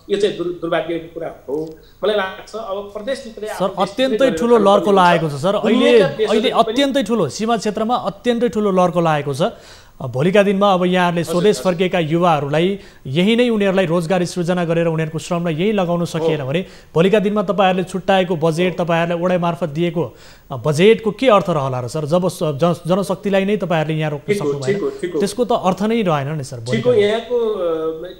यो चाहिँ दुर्भाग्यको कुरा हो। मलाई लाग्छ अब प्रदेशभित्र सर अत्यन्तै ठुलो लर्को लागेको छ सर। अहिले अत्यन्तै ठुलो सीमा क्षेत्रमा अत्यन्तै ठुलो लर्को लागेको छ। भोलिका दिनमा अब यहाँहरूले स्वदेश फर्केका युवाहरूलाई यही नै उनीहरूलाई रोजगारी सृजना गरेर उनीहरूको श्रमलाई यही लगाउन सकिएन भने भोलिका दिनमा तपाईँहरूले छुट्याएको बजेट, तपाईँहरूलाई ओडा मार्फत दिएको बजेटको के अर्थ रहला र सर? जब जनशक्तिलाई नै तपाईँहरूले यहाँ रोक्न सक्नु भएन, त्यसको त अर्थ नै रहेन नि सर। यहाँको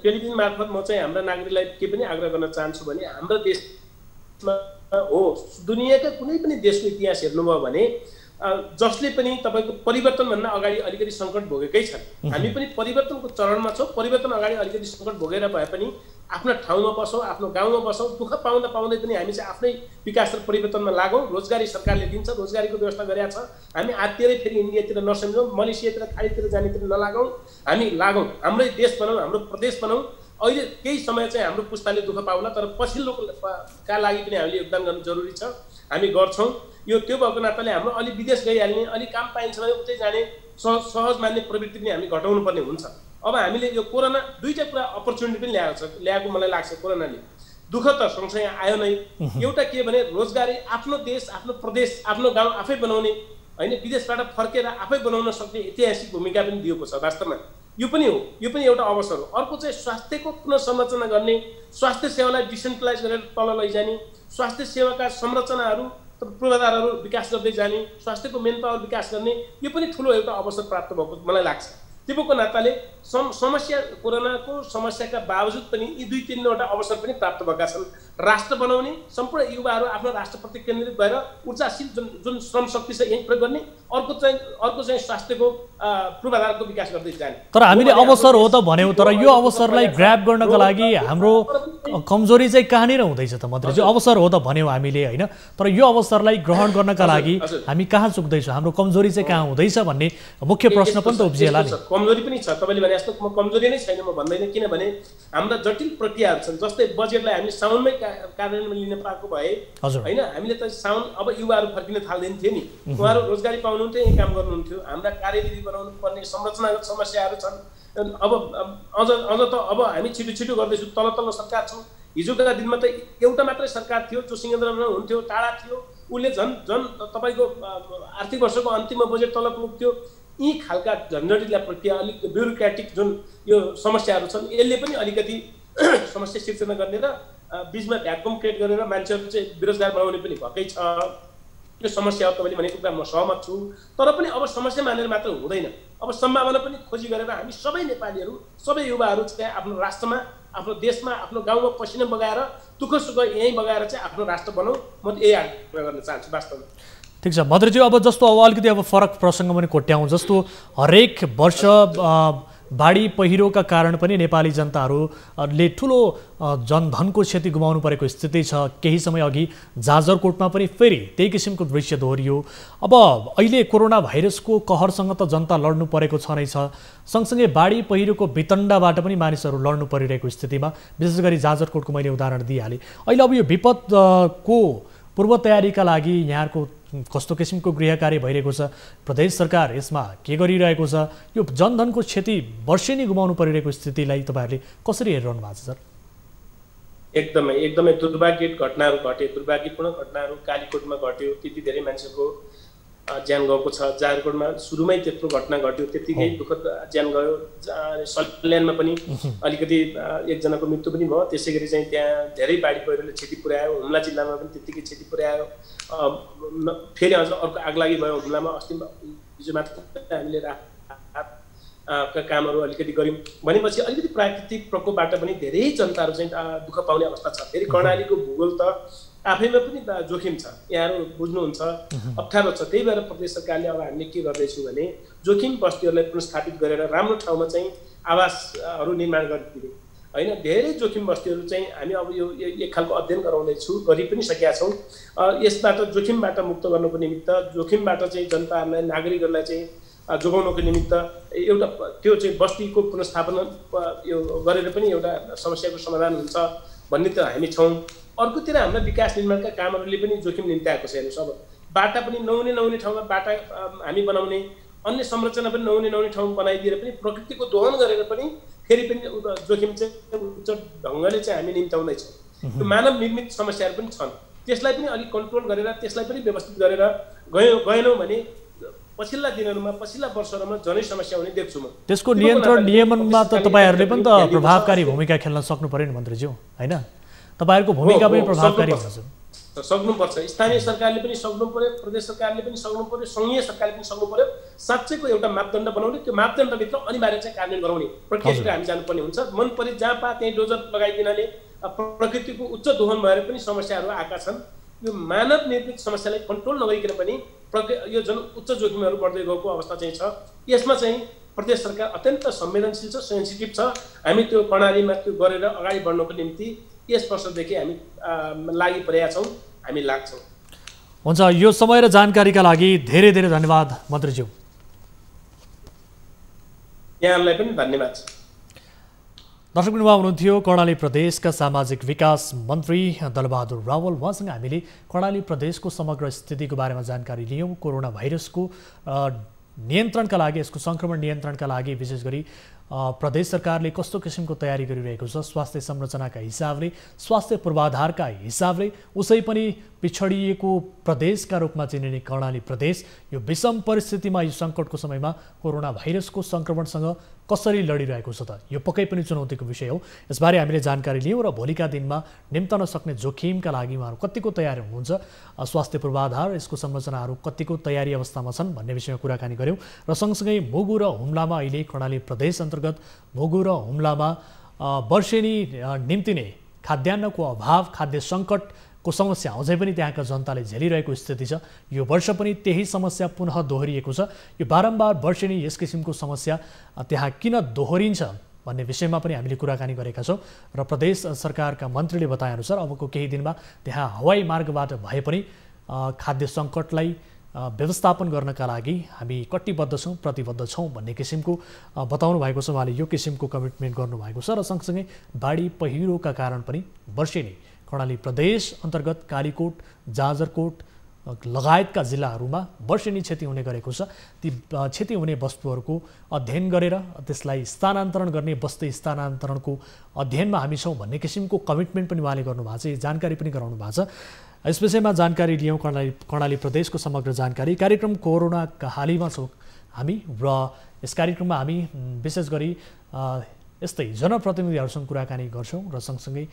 टेलिभिजन मार्फत म चाहिँ हाम्रा नागरिकलाई के पनि आग्रह गर्न चाहन्छु भने हाम्रो देशमा हो, दुनियाँका कुनै पनि देशको इतिहास हेर्नुभयो भने जसले पनि तपाईँको परिवर्तनभन्दा अगाडि अलिकति सङ्कट भोगेकै छन्। हामी पनि परिवर्तनको चरणमा छौँ। परिवर्तन अगाडि अलिकति सङ्कट भोगेर भए पनि आफ्नो ठाउँमा बसौँ, आफ्नो गाउँमा बसौँ। दुःख पाउँदा पनि हामी चाहिँ आफ्नै विकास र परिवर्तनमा लागौँ। रोजगारी सरकारले दिन्छ, रोजगारीको व्यवस्था गरेका छ। हामी आत्तिरै फेरि इन्डियातिर नसम्झौँ, मलेसियातिर खाडीतिर जानेतिर नलागौँ। हामी लागौँ, हाम्रै देश बनाऊँ, हाम्रो प्रदेश बनाऊँ। अहिले केही समय चाहिँ हाम्रो पुस्ताले दुःख पाउला, तर पछिल्लोका लागि पनि हामीले योगदान गर्नु जरुरी छ। हामी गर्छौँ। यो त्यो भएको नाताले हाम्रो अलि विदेश गइहाल्ने, अलि काम पाइन्छ भने उतै जाने सहज मान्ने प्रवृत्ति पनि हामी घटाउनु पर्ने हुन्छ। अब हामीले यो कोरोना दुईटा कुरा अपर्च्युनिटी पनि ल्याएको मलाई लाग्छ। कोरोनाले दुःख त सँगसँगै आयो नै। एउटा के भने रोजगारी आफ्नो देश, आफ्नो प्रदेश, आफ्नो गाउँ आफै बनाउने होइन, विदेशबाट फर्केर आफै बनाउन सक्ने ऐतिहासिक भूमिका पनि दिएको छ। वास्तवमा यो पनि हो, यो पनि एउटा अवसर हो। अर्को चाहिँ स्वास्थ्यको पुनर्संरचना गर्ने, स्वास्थ्य सेवालाई डिसेन्ट्रलाइज गरेर तल लैजाने, स्वास्थ्य सेवाका संरचनाहरू पूर्वाधारहरू विकास गर्दै जाने, स्वास्थ्यको मेन पावर विकास गर्ने, यो पनि ठुलो एउटा अवसर प्राप्त भएको मलाई लाग्छ। त्यो भएको नाताले समस्या कोरोनाको समस्याका बावजुद पनि यी 2-3वटा अवसर पनि प्राप्त भएका छन्। राष्ट्र बनाउने, सम्पूर्ण युवाहरू आफ्नो राष्ट्रप्रति केन्द्रित भएर ऊर्जाशील जुन श्रम शक्ति छ यही प्रयोग गर्ने, अर्को चाहिँ स्वास्थ्यको पूर्वाधारको विकास गर्दै जाने। तर हामीले अवसर हो त भन्यौँ, तर यो अवसरलाई ग्र्याब गर्नको लागि हाम्रो कमजोरी चाहिँ कहाँनिर हुँदैछ त मन्त्रीज्यू? अवसर हो त भन्यौँ हामीले होइन, तर यो अवसरलाई ग्रहण गर्नका लागि हामी कहाँ चुक्दैछौँ, हाम्रो कमजोरी चाहिँ कहाँ हुँदैछ भन्ने मुख्य प्रश्न पनि त उब्जिएला नि। कमजोरी पनि छ। तपाईँले भने जस्तो कमजोरी नै छैन म भन्दैन, किनभने हाम्रा जटिल प्रक्रियाहरू छन्। जस्तै बजेटलाई हामीले साउनमै कार्यान्वयनमा लिन पाएको भए होइन, हामीले त साउन अब युवाहरू फर्किन थाल्दैन थियो नि, उहाँहरू रोजगारी पाउनुहुन्थ्यो, यही काम गर्नुहुन्थ्यो। हाम्रा कार्यविधि बनाउनु पर्ने संरचनागत समस्याहरू छन्। अब अझ त अब हामी छिटो गर्दैछौँ, तल सरकार छौँ। हिजोका दिनमा त एउटा मात्रै सरकार थियो जो सिंहदरबारमा हुन्थ्यो, टाढा थियो, उसले झन् तपाईँको आर्थिक वर्षको अन्तिममा बजेट तल पुग्थ्यो। यी खालका झन्झटिला प्रक्रिया, अलिक ब्युरोक्रेटिक जुन यो समस्याहरू छन्, यसले पनि अलिकति समस्या सिर्जना गर्ने र बिचमा भ्याकुम क्रिएट गरेर मान्छेहरू चाहिँ बेरोजगार बनाउने पनि भएकै छ। यो समस्या हो तपाईँले भनेको कुरा म सहमत छु। तर पनि अब समस्या मानेर मात्र हुँदैन, अब सम्भावना पनि खोजी गरेर हामी सबै नेपालीहरू सबै युवाहरू चाहिँ आफ्नो राष्ट्रमा आफ्नो देशमा आफ्नो गाउँमा पसिना बगाएर दुःख सुख यहीँ बगाएर चाहिँ आफ्नो राष्ट्र बनाऊ, म यही आग्रह गर्न चाहन्छु वास्तवमा। ठिक छ मन्त्रीज्यू, अब जस्तो अब अलिकति अब फरक प्रसङ्ग पनि कोट्याउँ। जस्तो हरेक वर्ष बाढी पहिरोका कारण पनि नेपाली जनताहरूले ठुलो जनधनको क्षति गुमाउनु परेको स्थिति छ। केही समय अघि जाजरकोटमा पनि फेरि त्यही किसिमको दृश्य दोहोरियो। अब अहिले कोरोना भाइरसको कहरसँग त जनता लड्नु परेको छ नै छ, सँगसँगै बाढी पहिरोको वितण्डबाट पनि मानिसहरू लड्नु परिरहेको स्थितिमा विशेष गरी जाजरकोटको मैले उदाहरण दिइहालेँ। अहिले अब यो विपदको पूर्व तयारीका लागि यहाँको कस्तो किसिमको गृह कार्य भइरहेको छ, प्रदेश सरकार यसमा के गरिरहेको छ, यो जनधनको क्षति वर्षेनी गुमाउनु परिरहेको स्थितिलाई तपाईँहरूले कसरी हेरिरहनु भएको छ सर? एकदमै एकदमै दुर्भाग्यित घटनाहरू घटे, दुर्भाग्यपूर्ण घटनाहरू कालीकोटमा घट्यो, त्यति धेरै मान्छेको ज्यान गएको छ। जाजरकोटमा सुरुमै त्यत्रो घटना घट्यो, त्यत्तिकै दुःखद ज्यान गयो। सल्यानमा पनि अलिकति एकजनाको मृत्यु पनि भयो। त्यसै गरी चाहिँ त्यहाँ धेरै बाढी पहिरोले क्षति पुर्यायो। हुम्ला जिल्लामा पनि त्यत्तिकै क्षति पुर्यायो। फेरि अझ अर्को आगलागी भयो हुम्लामा। अस्ति हिजो मात्र हामीले का कामहरू अलिकति गऱ्यौँ भनेपछि अलिकति प्राकृतिक प्रकोपबाट पनि धेरै जनताहरू चाहिँ दुःख पाउने अवस्था छ। फेरि कर्णालीको भूगोल त आफैमा पनि जोखिम छ, यहाँहरू बुझ्नुहुन्छ, अप्ठ्यारो छ। त्यही भएर प्रदेश सरकारले अब हामीले के गर्दैछौँ भने जोखिम बस्तीहरूलाई पुनर्स्थापित गरेर राम्रो ठाउँमा चाहिँ आवासहरू निर्माण गरिदिने होइन। धेरै जोखिम बस्तीहरू चाहिँ हामी अब यो एक खालको अध्ययन गराउँदैछु, गरि पनि सकेका छौँ। यसबाट जोखिमबाट मुक्त गर्नुको निमित्त, जोखिमबाट चाहिँ जनताहरूलाई नागरिकहरूलाई चाहिँ जोगाउनको निमित्त एउटा त्यो चाहिँ बस्तीको पुनर्स्थापना यो गरेर पनि एउटा समस्याको समाधान हुन्छ भन्ने त हामी छौँ। अर्कोतिर हाम्रा विकास निर्माणका कामहरूले पनि जोखिम निम्त्याएको छ। हेर्नुहोस्, अब बाटा पनि नहुने ठाउँमा बाटा हामी बनाउने, अन्य संरचना पनि नहुने ठाउँ बनाइदिएर पनि प्रकृतिको दोहन गरेर पनि फेरि पनि जोखिम चाहिँ उच्च ढङ्गले चाहिँ हामी निम्त्याउँदैछौँ। त्यो मानव निर्मित समस्याहरू पनि छन्, त्यसलाई पनि अलिक कन्ट्रोल गरेर त्यसलाई पनि व्यवस्थित गरेर गएनौँ भने पछिल्ला दिनहरूमा पछिल्ला वर्षहरूमा जनै समस्या हुने देख्छु म। त्यसको नियन्त्रण नियमनमा त तपाईँहरूले पनि त प्रभावकारी भूमिका खेल्न सक्नु पर्यो नि मन्त्रीज्यू, होइन? तपाईँहरूको भूमिका पनि प्रभावकारी हुन्छ। सक्नुपर्छ, स्थानीय सरकारले पनि सक्नु पर्यो, प्रदेश सरकारले पनि सक्नु पर्यो, सङ्घीय सरकारले पनि सक्नु पर्यो। साँच्चैको एउटा मापदण्ड बनाउने, त्यो मापदण्डभित्र अनिवार्य चाहिँ कार्यान्वयन गराउने प्रक्रियातिर हामी जानुपर्ने हुन्छ। मन परि जहाँ पा त्यहीँ डोजर लगाइदिनाले प्रकृतिको उच्च दोहन भएर पनि समस्याहरू आएका छन्। यो मानव निर्मित समस्यालाई कन्ट्रोल नगरिकन पनि यो जुन उच्च जोखिमहरू बढ्दै गएको अवस्था चाहिँ छ, यसमा चाहिँ प्रदेश सरकार अत्यन्त संवेदनशील छ, सेन्सिटिभ छ। हामी त्यो प्रणालीमा त्यो गरेर अगाडि बढ्नको निम्ति यस वर्षदेखि हामी लागि परेका छौँ, हामी लाग्छौँ। हुन्छ, यो समय र जानकारीका लागि धेरै धेरै धन्यवाद मन्त्रीज्यू। यहाँलाई पनि धन्यवाद। दर्शकवृन्द, हुनुहुन्थ्यो कर्णाली प्रदेशका सामाजिक विकास मन्त्री दलबहादुर रावल। उहाँसँग हामीले कर्णाली प्रदेशको समग्र स्थितिको बारेमा जानकारी लियौँ। कोरोना भाइरसको नियन्त्रणका लागि, यसको सङ्क्रमण नियन्त्रणका लागि विशेष गरी प्रदेश सरकारले कस्तो किसिमको तयारी गरिरहेको छ, स्वास्थ्य संरचनाका हिसाबले, स्वास्थ्य पूर्वाधारका हिसाबले, उसै पनि पिछडिएको प्रदेशका रूपमा चिनिने कर्णाली प्रदेश यो विषम परिस्थितिमा, यो सङ्कटको समयमा कोरोना भाइरसको सङ्क्रमणसँग कसरी लडिरहेको छ त, यो पक्कै पनि चुनौतीको विषय हो। यसबारे हामीले जानकारी लियौँ र भोलिका दिनमा निम्तन सक्ने जोखिमका लागि उहाँहरू कतिको तयारी हुनुहुन्छ, स्वास्थ्य पूर्वाधार, यसको संरचनाहरू कतिको तयारी अवस्थामा छन् भन्ने विषयमा कुराकानी गऱ्यौँ। र सँगसँगै मुगु र हुम्लामा अहिले कर्णाली प्रदेश अन्तर्गत मुगु र हुम्लामा वर्षेनी निम्तिने खाद्यान्नको अभाव, खाद्य सङ्कटको समस्या अझै पनि त्यहाँका जनताले झेलिरहेको स्थिति छ। यो वर्ष पनि त्यही समस्या पुनः दोहोरिएको छ। यो बारम्बार वर्षेनी यस किसिमको समस्या त्यहाँ किन दोहोरिन्छ भन्ने विषयमा पनि हामीले कुराकानी गरेका छौँ। र प्रदेश सरकारका मन्त्रीले बताएअनुसार अबको केही दिनमा त्यहाँ हवाई मार्गबाट भए पनि खाद्य सङ्कटलाई व्यवस्थापन गर्नका लागि हामी कटिबद्ध छौँ, प्रतिबद्ध छौँ भन्ने किसिमको बताउनु भएको छ। उहाँले यो किसिमको कमिटमेन्ट गर्नुभएको छ। र सँगसँगै बाढी पहिरोका कारण पनि वर्षेनी कर्णाली प्रदेश अन्तर्गत कालीकोट, जाजरकोट लगायतका जिल्लाहरूमा वर्षेनी क्षति हुने गरेको छ। ती क्षति हुने वस्तुहरूको अध्ययन गरेर त्यसलाई स्थानान्तरण गर्ने, बस्ती स्थानान्तरणको अध्ययनमा हामी छौँ भन्ने किसिमको कमिटमेन्ट पनि उहाँले गर्नुभएको छ, जानकारी पनि गराउनु भएको छ। यस विषयमा जानकारी लियौँ, कर्णाली प्रदेशको समग्र जानकारी। कार्यक्रम कोरोना कहालीमा छौँ हामी र यस कार्यक्रममा हामी विशेष गरी यस्तै जनप्रतिनिधिहरूसँग कुराकानी गर्छौँ र सँगसँगै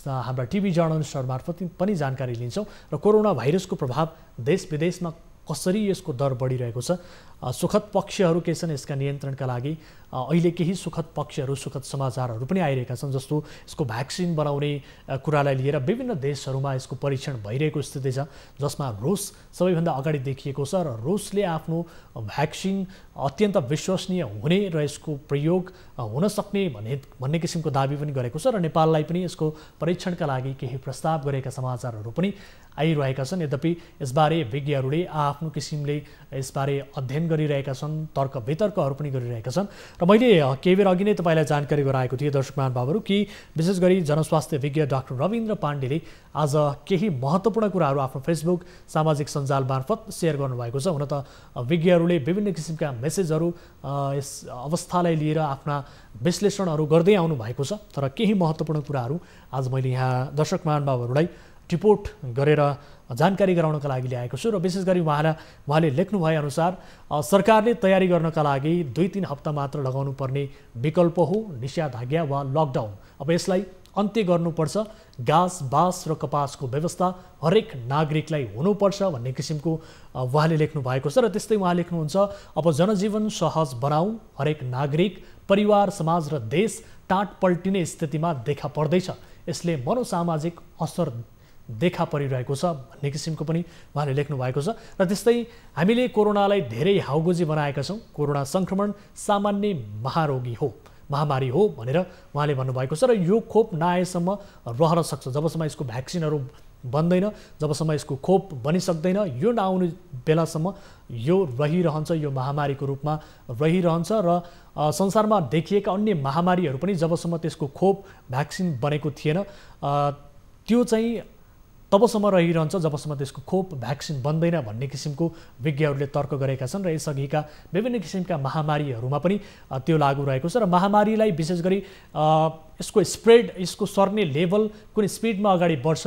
हाम्रा टिभी जर्नलिस्टहरू मार्फत पनि जानकारी लिन्छौँ र कोरोना भाइरसको प्रभाव देश विदेशमा कसरी यसको दर बढिरहेको छ, सुखद पक्षहरू के छन् यसका नियन्त्रणका लागि, अहिले केही सुखद पक्षहरू सुखद समाचारहरू पनि आइरहेका छन्, जस्तो यसको भ्याक्सिन बनाउने कुरालाई लिएर विभिन्न देशहरूमा यसको परीक्षण भइरहेको स्थिति छ, जसमा रुस सबैभन्दा अगाडि देखिएको छ र रुसले आफ्नो भ्याक्सिन अत्यन्त विश्वसनीय हुने र यसको प्रयोग हुन सक्ने भन्ने किसिमको दाबी पनि गरेको छ र नेपाललाई पनि यसको परीक्षणका लागि केही प्रस्ताव गरेका समाचारहरू पनि आइरहेका छन्। यद्यपि यसबारे विज्ञहरूले आफ्नो किसिमले यसबारे अध्ययन गरिरहेका छन्, तर्क वितर्कहरू पनि गरिरहेका छन् र मैले केही बेर अघि नै तपाईँलाई जानकारी गराएको थिएँ दर्शक महानुभावहरू कि विशेष गरी जनस्वास्थ्य विज्ञ डाक्टर रविन्द्र पाण्डेले आज केही महत्त्वपूर्ण कुराहरू आफ्नो फेसबुक सामाजिक सञ्जाल मार्फत सेयर गर्नुभएको छ। हुन त विज्ञहरूले विभिन्न किसिमका मेसेजहरू यस अवस्थालाई लिएर आफ्ना विश्लेषणहरू गर्दै आउनु भएको छ, तर केही महत्त्वपूर्ण कुराहरू आज मैले यहाँ दर्शक महानुभावहरूलाई रिपोर्ट गरेर जानकारी गराउनका लागि ल्याएको छु र विशेष गरी उहाँले लेख्नु भए अनुसार सरकारले तयारी गर्नका लागि 2-3 हप्ता मात्र लगाउनु पर्ने विकल्प हो निषेधाज्ञा वा लकडाउन। अब यसलाई अन्त्य गर्नुपर्छ, घाँस बाँस र कपासको व्यवस्था हरेक नागरिकलाई हुनुपर्छ भन्ने किसिमको उहाँले लेख्नु भएको छ र त्यस्तै उहाँ लेख्नुहुन्छ अब जनजीवन सहज बनाऊ, हरेक नागरिक परिवार समाज र देश टाँट पल्टिने स्थितिमा देखा पर्दैछ, यसले मनोसामाजिक असर देखा परिरहेको छ भन्ने किसिमको पनि उहाँले लेख्नु भएको छ र त्यस्तै हामीले कोरोनालाई धेरै हाउगोजी बनाएका छौँ, कोरोना सङ्क्रमण सामान्य महामारी हो भनेर उहाँले भन्नुभएको छ र यो खोप नआएसम्म रहन सक्छ, जबसम्म यसको भ्याक्सिनहरू बन्दैन, जबसम्म यसको खोप बनिसक्दैन, यो नआउने बेलासम्म यो रहिरहन्छ, यो महामारीको रूपमा रहिरहन्छ र संसारमा देखिएका अन्य महामारीहरू पनि जबसम्म त्यसको खोप भ्याक्सिन बनेको थिएन त्यो चाहिँ तबसम्म रहिरहन्छ जबसम्म त्यसको खोप भ्याक्सिन बन्दैन भन्ने किसिमको विज्ञहरूले तर्क गरेका छन् र यसअघिका विभिन्न किसिमका महामारीहरूमा पनि त्यो लागू रहेको छ र महामारीलाई विशेष गरी यसको सर्ने लेभल कुन स्पिडमा अगाडि बढ्छ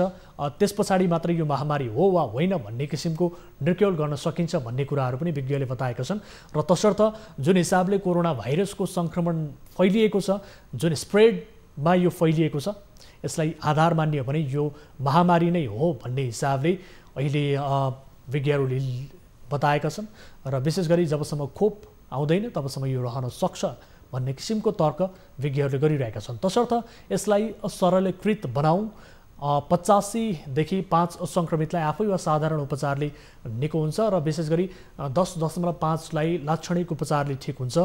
त्यस पछाडि मात्रै यो महामारी हो वा होइन भन्ने किसिमको निर्क्योल गर्न सकिन्छ भन्ने कुराहरू पनि विज्ञले बताएका छन् र तसर्थ जुन हिसाबले कोरोना भाइरसको सङ्क्रमण फैलिएको छ, जुन स्प्रेडमा यो फैलिएको छ, यसलाई आधार मान्ने हो भने यो महामारी नै हो भन्ने हिसाबले अहिले विज्ञहरूले बताएका छन् र विशेष गरी जबसम्म खोप आउँदैन तबसम्म यो रहन सक्छ भन्ने किसिमको तर्क विज्ञहरूले गरिरहेका छन्। तसर्थ यसलाई सरलीकृत बनाऊ, 85देखि 5 सङ्क्रमितलाई आफै वा साधारण उपचारले निको हुन्छ र विशेष गरी 10.5लाई लाक्षणिक उपचारले ठिक हुन्छ।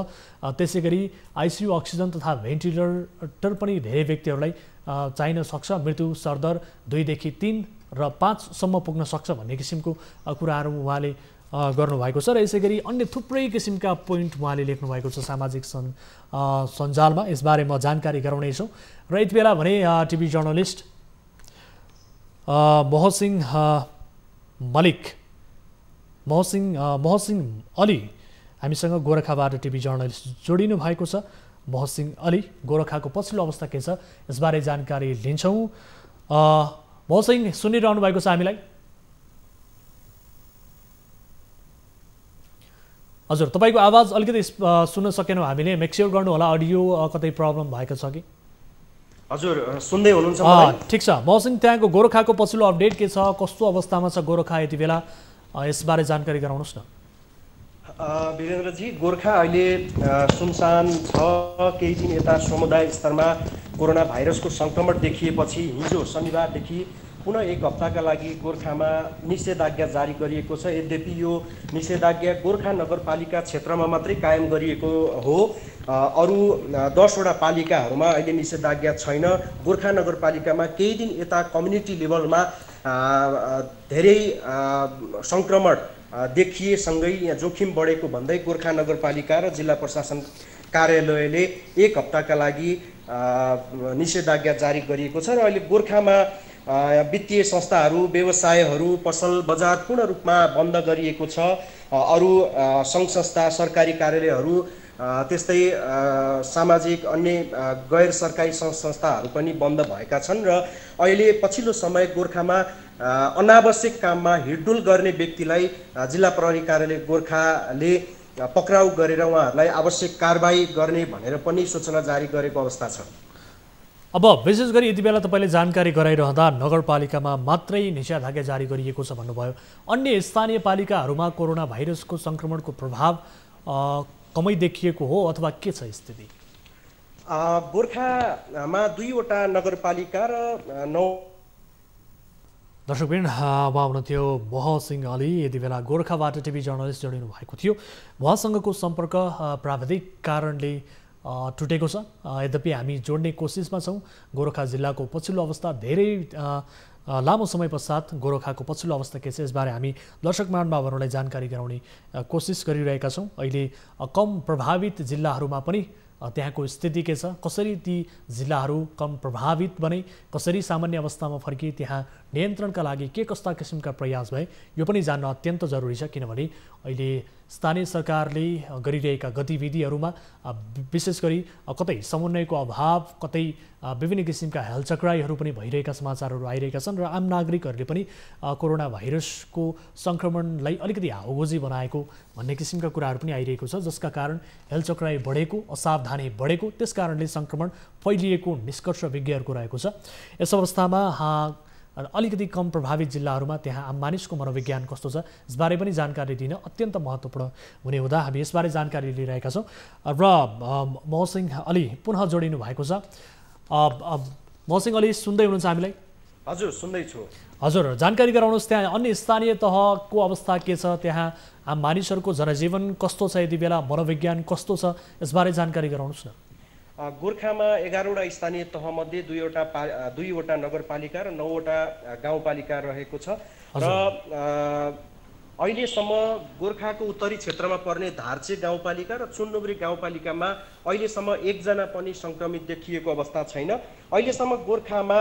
त्यसै गरी आइसियु अक्सिजन तथा भेन्टिलेटर पनि धेरै व्यक्तिहरूलाई चाहिन सक्छ, मृत्यु सरदर 2देखि 3 र 5सम्म पुग्न सक्छ भन्ने किसिमको कुराहरू उहाँले गर्नुभएको छ र यसै गरी अन्य थुप्रै किसिमका पोइन्ट उहाँले लेख्नुभएको छ सामाजिक सञ्जालमा। यसबारे म जानकारी गराउनेछु र यति बेला भने टिभी जर्नलिस्ट मोहसिन अली हामीसँग गोरखाबाट टिभी जर्नलिस्ट जोडिनु भएको छ। मोहसिन अली, गोरखाको पछिल्लो अवस्था के छ यसबारे जानकारी लिन्छौँ। मोहसिन सुनिरहनु भएको छ हामीलाई? हजुर, तपाईँको आवाज अलिकति सुन्न सकेनौँ हामीले, मेक्स्योर गर्नु होला अडियो कतै प्रब्लम भएको छ कि? हजुर, सुन्दै हुनुहुन्छ मलाई? ठिक छ मोहसिन, त्यहाँको गोरखाको पछिल्लो अपडेट के छ, कस्तो अवस्थामा छ गोरखा यति बेला, यसबारे जानकारी गराउनुहोस् न। वीरेन्द्रजी, गोरखा अहिले सुनसान छ। केही दिन यता समुदाय स्तरमा कोरोना भाइरसको सङ्क्रमण देखिएपछि हिजो शनिबारदेखि पुनः 1 हप्ताका लागि गोरखामा निषेधाज्ञा जारी गरिएको छ। यद्यपि यो निषेधाज्ञा गोरखा नगरपालिका क्षेत्रमा मात्रै कायम गरिएको हो, अरू 10वटा पालिकाहरूमा अहिले निषेधाज्ञा छैन। गोरखा नगरपालिकामा केही दिन यता कम्युनिटी लेभलमा धेरै सङ्क्रमण देखिएसँगै यहाँ जोखिम बढेको भन्दै गोरखा नगरपालिका र जिल्ला प्रशासन कार्यालयले 1 हप्ताका लागि निषेधाज्ञा जारी गरिएको छ र अहिले गोरखामा वित्तीय संस्थाहरू, व्यवसायहरू, पसल बजार पूर्ण रूपमा बन्द गरिएको छ। अरू सङ्घ संस्था, सरकारी कार्यालयहरू, त्यस्तै सामाजिक अन्य गैर सरकारी सङ्घ संस्थाहरू पनि बन्द भएका छन् र अहिले पछिल्लो समय गोरखामा अनावश्यक काममा हिँडडुल गर्ने व्यक्तिलाई जिल्ला प्रहरी कार्यालय गोरखाले पक्राउ गरेर उहाँहरूलाई आवश्यक कारबाही गर्ने भनेर पनि सूचना जारी गरेको अवस्था छ। अब विशेष गरी यति बेला तपाईँले जानकारी गराइरहँदा नगरपालिकामा मात्रै निषेधाज्ञा जारी गरिएको छ भन्नुभयो। अन्य स्थानीय पालिकाहरूमा कोरोना भाइरसको सङ्क्रमणको प्रभाव कमै देखिएको हो अथवा के छ स्थिति? गोर्खामा 2वटा नगरपालिका र 9 दर्शकवृन्द उहाँ हुनुहुन्थ्यो मोह सिंह अली, यति बेला गोर्खाबाट टिभी जर्नलिस्ट जोडिनु भएको थियो। उहाँसँगको सम्पर्क प्राविधिक कारणले टुटेको छ। यद्यपि हामी जोड्ने कोसिसमा छौँ। गोरखा जिल्लाको पछिल्लो अवस्था धेरै लामो समय पश्चात गोरखाको पछिल्लो अवस्था के छ यसबारे हामी दर्शक महानुभावहरूलाई जानकारी गराउने कोसिस गरिरहेका छौँ। अहिले कम प्रभावित जिल्लाहरूमा पनि त्यहाँको स्थिति के छ, कसरी ती जिल्लाहरू कम प्रभावित बने, कसरी सामान्य अवस्थामा फर्किए, त्यहाँ नियन्त्रणका लागि के कस्ता किसिमका प्रयास भए, यो पनि जान्न अत्यन्त जरुरी छ। किनभने अहिले स्थानीय सरकारले गरिरहेका गतिविधिहरूमा विशेष गरी कतै समन्वयको अभाव, कतै विभिन्न किसिमका हेलचक्राइहरू पनि भइरहेका समाचारहरू आइरहेका छन् र आम नागरिकहरूले पनि कोरोना भाइरसको सङ्क्रमणलाई अलिकति हाउगोजी बनाएको भन्ने किसिमका कुराहरू पनि आइरहेको छ, जसका कारण हेलचक्राइ बढेको, असावधानी बढेको, त्यस कारणले सङ्क्रमण फैलिएको निष्कर्ष विज्ञहरूको रहेको छ। यस अवस्थामा अलिकति कम प्रभावित जिल्लाहरूमा त्यहाँ आम मानिसको मनोविज्ञान कस्तो छ यसबारे पनि जानकारी दिन अत्यन्त महत्त्वपूर्ण हुने हुँदा हामी यसबारे जानकारी लिइरहेका छौँ। र मोहसिंह अली पुनः जोडिनु भएको छ। मोहसिंह अली सुन्दै हुनुहुन्छ हामीलाई? हजुर, सुन्दैछु। हजुर, जानकारी गराउनुहोस् त्यहाँ अन्य स्थानीय तहको अवस्था के छ, त्यहाँ आम मानिसहरूको जनजीवन कस्तो छ, यति बेला मनोविज्ञान कस्तो छ, यसबारे जानकारी गराउनुहोस् न। गोर्खामा 11वटा स्थानीय तहमध्ये 2वटा नगरपालिका र 9वटा गाउँपालिका रहेको छ र अहिलेसम्म गोर्खाको उत्तरी क्षेत्रमा पर्ने धार्चे गाउँपालिका र चुन्डुब्री गाउँपालिकामा अहिलेसम्म एकजना पनि सङ्क्रमित देखिएको अवस्था छैन। अहिलेसम्म गोर्खामा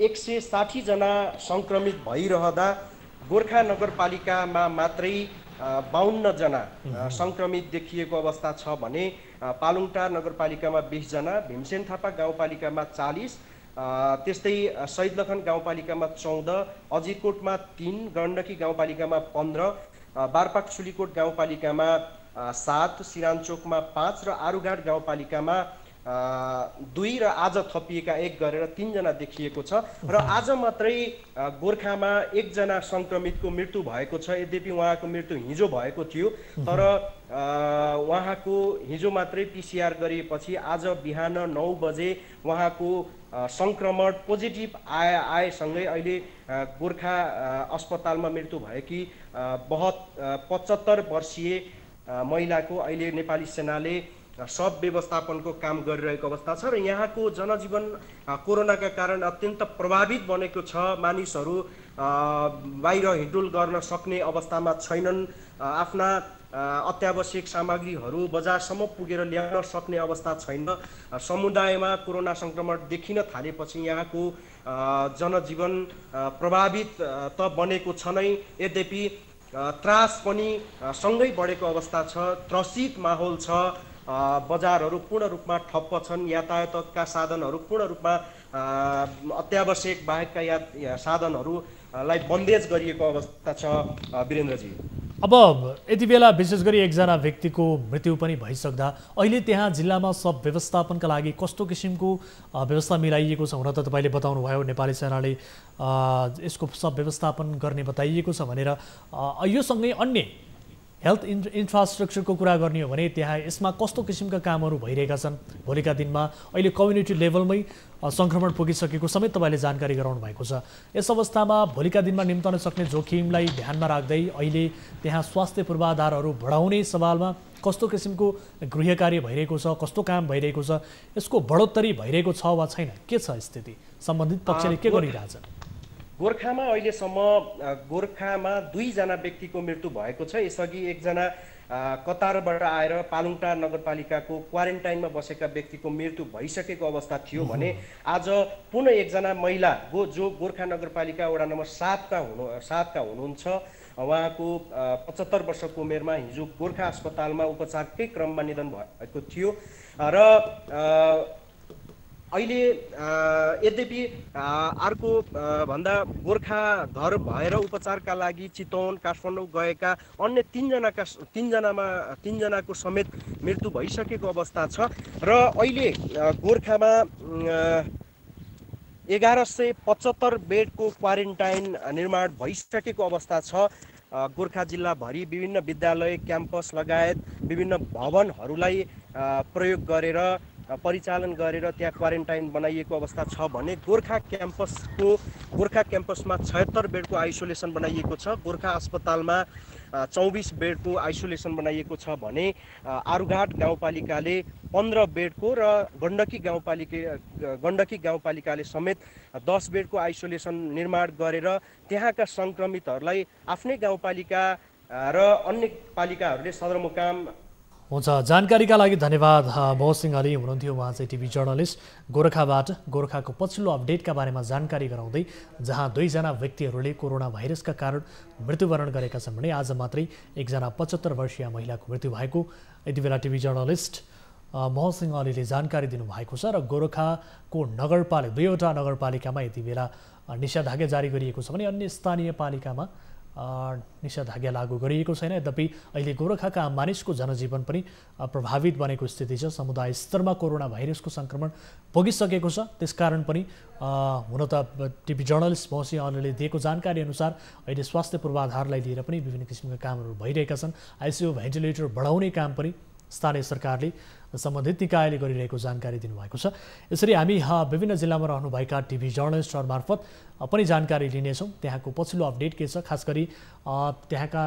160 जना सङ्क्रमित भइरहँदा गोर्खा नगरपालिकामा मात्रै 52 जना सङ्क्रमित देखिएको अवस्था छ भने पालुङटार नगरपालिकामा 20 जना, भीमसेन थापा गाउँपालिकामा 40, त्यस्तै शहीदलखन गाउँपालिकामा 14, अजिरकोटमा 3, गण्डकी गाउँपालिकामा 15, बारपाक सुलीकोट गाउँपालिकामा 7, सिरानचोकमा 5 र आरुघाट गाउँपालिकामा 2 र आज थपिएका 1 गरेर 3 जना देखिएको छ। र आज मात्रै गोर्खामा 1 जना सङ्क्रमितको मृत्यु भएको छ। यद्यपि उहाँको मृत्यु हिजो भएको थियो, तर उहाँको हिजो मात्रै पिसिआर गरिएपछि आज बिहान 9 बजे उहाँको सङ्क्रमण पोजिटिभ आएसँगै अहिले गोर्खा अस्पतालमा मृत्यु भएकी 75 वर्षीय महिलाको अहिले नेपाली सेनाले सब व्यवस्थापनको काम गरिरहेको अवस्था छ र यहाँको जनजीवन कोरोनाका कारण अत्यन्त प्रभावित बनेको छ। मानिसहरू बाहिर हिँडडुल गर्न सक्ने अवस्थामा छैनन्, आफ्ना अत्यावश्यक सामग्रीहरू बजारसम्म पुगेर ल्याउन सक्ने अवस्था छैन। समुदायमा कोरोना सङ्क्रमण देखिन थालेपछि यहाँको जनजीवन प्रभावित त बनेको छ नै, यद्यपि त्रास पनि सँगै बढेको अवस्था छ। त्रसित माहौल छ, बजारहरू पूर्ण रूपमा ठप्प छन्, यातायातका साधनहरू पूर्ण रूपमा अत्यावश्यक बाहेकका साधनहरूलाई बन्देज गरिएको अवस्था छ। वीरेन्द्रजी, अब यति बेला विशेष गरी एकजना व्यक्तिको मृत्यु पनि भइसक्दा अहिले त्यहाँ जिल्लामा सब व्यवस्थापनका लागि कस्तो किसिमको व्यवस्था मिलाइएको छ? हुन त तपाईँले बताउनु भयो नेपाली सेनाले यसको सब व्यवस्थापन गर्ने बताइएको छ भनेर। यो सँगै अन्य हेल्थ इन्फ्रास्ट्रक्चरको कुरा गर्ने हो भने त्यहाँ यसमा कस्तो किसिमका कामहरू भइरहेका छन्? भोलिका दिनमा अहिले कम्युनिटी लेभलमै सङ्क्रमण पुगिसकेको समेत तपाईँले जानकारी गराउनु भएको छ। यस अवस्थामा भोलिका दिनमा निम्तन सक्ने जोखिमलाई ध्यानमा राख्दै अहिले त्यहाँ स्वास्थ्य पूर्वाधारहरू बढाउने सवालमा कस्तो किसिमको गृह कार्य भइरहेको छ, कस्तो काम भइरहेको छ, यसको बढोत्तरी भइरहेको छ वा छैन, के छ स्थिति? सम्बन्धित पक्षले के गरिरहेछन्? गोर्खामा अहिलेसम्म गोर्खामा 2 जना व्यक्तिको मृत्यु भएको छ। यसअघि 1 जना कतारबाट आएर पालुङटार नगरपालिकाको क्वारेन्टाइनमा बसेका व्यक्तिको मृत्यु भइसकेको अवस्था थियो भने आज पुनः 1 जना महिला जो गोर्खा नगरपालिका वडा नम्बर 7 का हुनुहुन्छ, उहाँको 75 वर्षको उमेरमा हिजो गोर्खा अस्पतालमा उपचारकै क्रममा निधन भएको थियो र अहिले यद्यपि अर्को भन्दा गोर्खा घर भएर उपचारका लागि चितवन काठमाडौँ गएका अन्य तीनजनाको समेत मृत्यु भइसकेको अवस्था छ र अहिले गोर्खामा 1175 बेडको क्वारेन्टाइन निर्माण भइसकेको अवस्था छ। गोर्खा जिल्लाभरि विभिन्न विद्यालय क्याम्पस लगायत विभिन्न भवनहरूलाई प्रयोग गरेर परिचालन गरेर त्यहाँ क्वारेन्टाइन बनाइएको अवस्था छ भने गोर्खा क्याम्पसमा 76 बेडको आइसोलेसन बनाइएको छ। गोर्खा अस्पतालमा 24 बेडको आइसोलेसन बनाइएको छ भने आरुघाट गाउँपालिकाले 15 बेडको र गण्डकी गाउँपालिकाले समेत 10 बेडको आइसोलेसन निर्माण गरेर त्यहाँका सङ्क्रमितहरूलाई आफ्नै गाउँपालिका र अन्य पालिकाहरूले सदरमुकाम। हुन्छ, जानकारीका लागि धन्यवाद। मोहन सिंह अली हुनुहुन्थ्यो, उहाँ चाहिँ टिभी जर्नलिस्ट गोरखाबाट गोर्खाको पछिल्लो अपडेटका बारेमा जानकारी गराउँदै, जहाँ 2 जना व्यक्तिहरूले कोरोना भाइरसका कारण मृत्युवरण गरेका छन् भने आज मात्रै एकजना 75 वर्षीय महिलाको मृत्यु भएको यति बेला टिभी जर्नलिस्ट मोहन सिंह अलीले जानकारी दिनुभएको छ। र गोरखाको 2वटा नगरपालिकामा यति बेला निषेधाज्ञा जारी गरिएको छ भने अन्य स्थानीय पालिकामा निषेधाज्ञा लागू गरिएको छैन। यद्यपि अहिले गोरखाका मानिसको जनजीवन पनि प्रभावित बनेको स्थिति छ। समुदाय स्तरमा कोरोना भाइरसको सङ्क्रमण पुगिसकेको छ। त्यसकारण पनि हुन त टिभी जर्नलिस्ट मोहन सिंह अलीले दिएको जानकारी अनुसार अहिले स्वास्थ्य पूर्वाधारलाई लिएर पनि विभिन्न किसिमका कामहरू भइरहेका छन्। आइसियु भेन्टिलेटर बढाउने काम पनि स्थानीय सरकारले सम्बन्धित निकायले गरिरहेको जानकारी दिनुभएको छ। यसरी हामी विभिन्न जिल्लामा रहनुभएका टिभी जर्नलिस्टहरू मार्फत पनि जानकारी लिनेछौँ त्यहाँको पछिल्लो अपडेट के छ, खास गरी त्यहाँका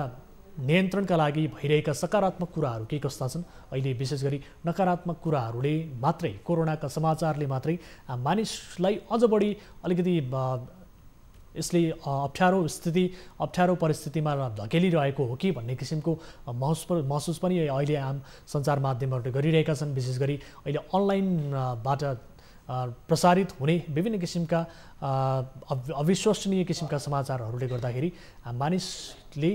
नियन्त्रणका लागि भइरहेका सकारात्मक कुराहरू के कस्ता छन्। अहिले विशेष गरी नकारात्मक कुराहरूले मात्रै, कोरोनाका समाचारले मात्रै मानिसलाई अझ बढी अलिकति यसले अप्ठ्यारो परिस्थितिमा धकेलिरहेको हो कि भन्ने किसिमको महसुस पनि अहिले आम सञ्चार माध्यमहरूले गरिरहेका छन्। विशेष गरी अहिले अनलाइनबाट प्रसारित हुने विभिन्न किसिमका अविश्वसनीय किसिमका समाचारहरूले गर्दाखेरि मानिसले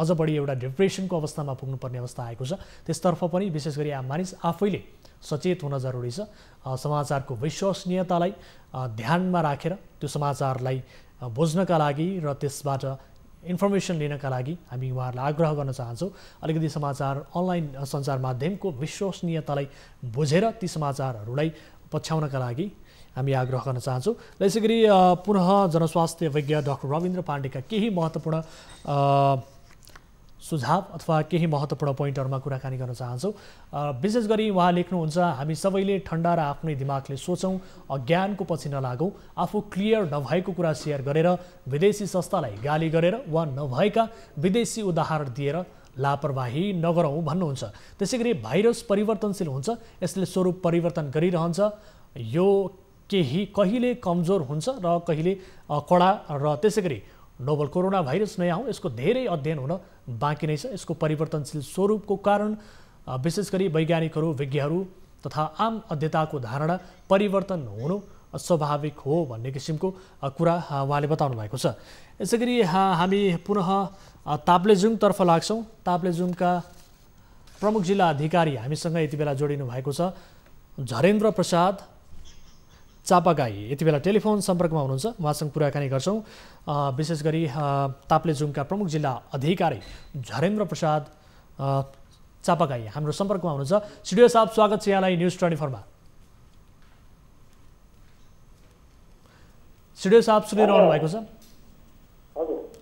अझ बढी एउटा डिप्रेसनको अवस्थामा पुग्नुपर्ने अवस्था आएको छ। त्यसतर्फ पनि विशेष गरी मानिस आफैले सचेत हुन जरुरी छ। समाचारको विश्वसनीयतालाई ध्यानमा राखेर त्यो समाचारलाई बुझ्नका लागि र त्यसबाट इन्फर्मेसन लिनका लागि हामी उहाँहरूलाई आग्रह गर्न चाहन्छौँ। अलिकति समाचार अनलाइन सञ्चार माध्यमको विश्वसनीयतालाई बुझेर ती समाचारहरूलाई पछ्याउनका लागि हामी आग्रह गर्न चाहन्छौँ। र यसै गरी पुनः जनस्वास्थ्य विज्ञ डाक्टर रविन्द्र पाण्डेका केही महत्त्वपूर्ण सुझाव अथवा केही महत्त्वपूर्ण पोइन्टहरूमा कुराकानी गर्न चाहन्छौँ। विशेष गरी उहाँ लेख्नुहुन्छ, हामी सबैले ठन्डा र आफ्नै दिमागले सोचौँ, अज्ञानको पछि नलागौँ, आफू क्लियर नभएको कुरा सेयर गरेर विदेशी संस्थालाई गाली गरेर वा नभएका विदेशी उदाहरण दिएर लापरवाही नगरौँ भन्नुहुन्छ। त्यसै गरी भाइरस परिवर्तनशील हुन्छ, यसले स्वरूप परिवर्तन गरिरहन्छ, यो कहिले कमजोर हुन्छ र कहिले कडा, र त्यसै गरी नोभल कोरोना भाइरस नयाँ हो, यसको धेरै अध्ययन हुन बाँकी नै छ। यसको परिवर्तनशील स्वरूपको कारण विशेष गरी वैज्ञानिकहरू, विज्ञहरू तथा आम अध्येताको धारणा परिवर्तन हुनु स्वाभाविक हो भन्ने किसिमको कुरा उहाँले बताउनु भएको छ। यसै गरी हामी पुनः ताप्लेजुङतर्फ लाग्छौँ। ताप्लेजुङका प्रमुख जिल्ला अधिकारी हामीसँग यति बेला जोडिनु भएको छ, झरेन्द्र प्रसाद चापागाई यति बेला टेलिफोन सम्पर्कमा हुनुहुन्छ, उहाँसँग कुराकानी गर्छौँ। विशेष गरी ताप्लेजुङका प्रमुख जिल्ला अधिकारी झरेन्द्र प्रसाद चापागाई हाम्रो सम्पर्कमा हुनुहुन्छ। स्टुडियो साहब, स्वागत छ यहाँलाई न्युज 24मा। स्टुडियो साहब सुनिरहनु भएको छ?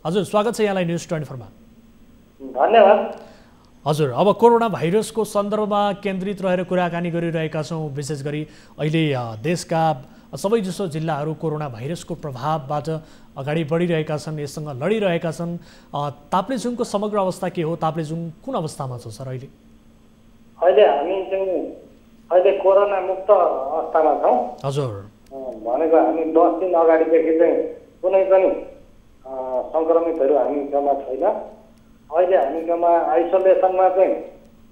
हजुर, स्वागत छ यहाँलाई न्युज 24मा। धन्यवाद। हजुर, अब कोरोना भाइरसको सन्दर्भमा केन्द्रित रहेर कुराकानी गरिरहेका छौँ। विशेष गरी अहिले देशका सबैजसो जिल्लाहरू कोरोना भाइरसको प्रभावबाट अगाडि बढिरहेका छन्, यससँग लडिरहेका छन्। ताप्लेजुङको समग्र अवस्था के हो? ताप्लेजुङ कुन अवस्थामा छ सर अहिले? अहिले हामी चाहिँ अहिले कोरोना मुक्त अवस्थामा छौँ। हजुर, भनेको हामी 10 दिन अगाडिदेखि चाहिँ कुनै पनि सङ्क्रमितहरू हामीसँग छैन। अहिले हामीसँग आइसोलेसनमा चाहिँ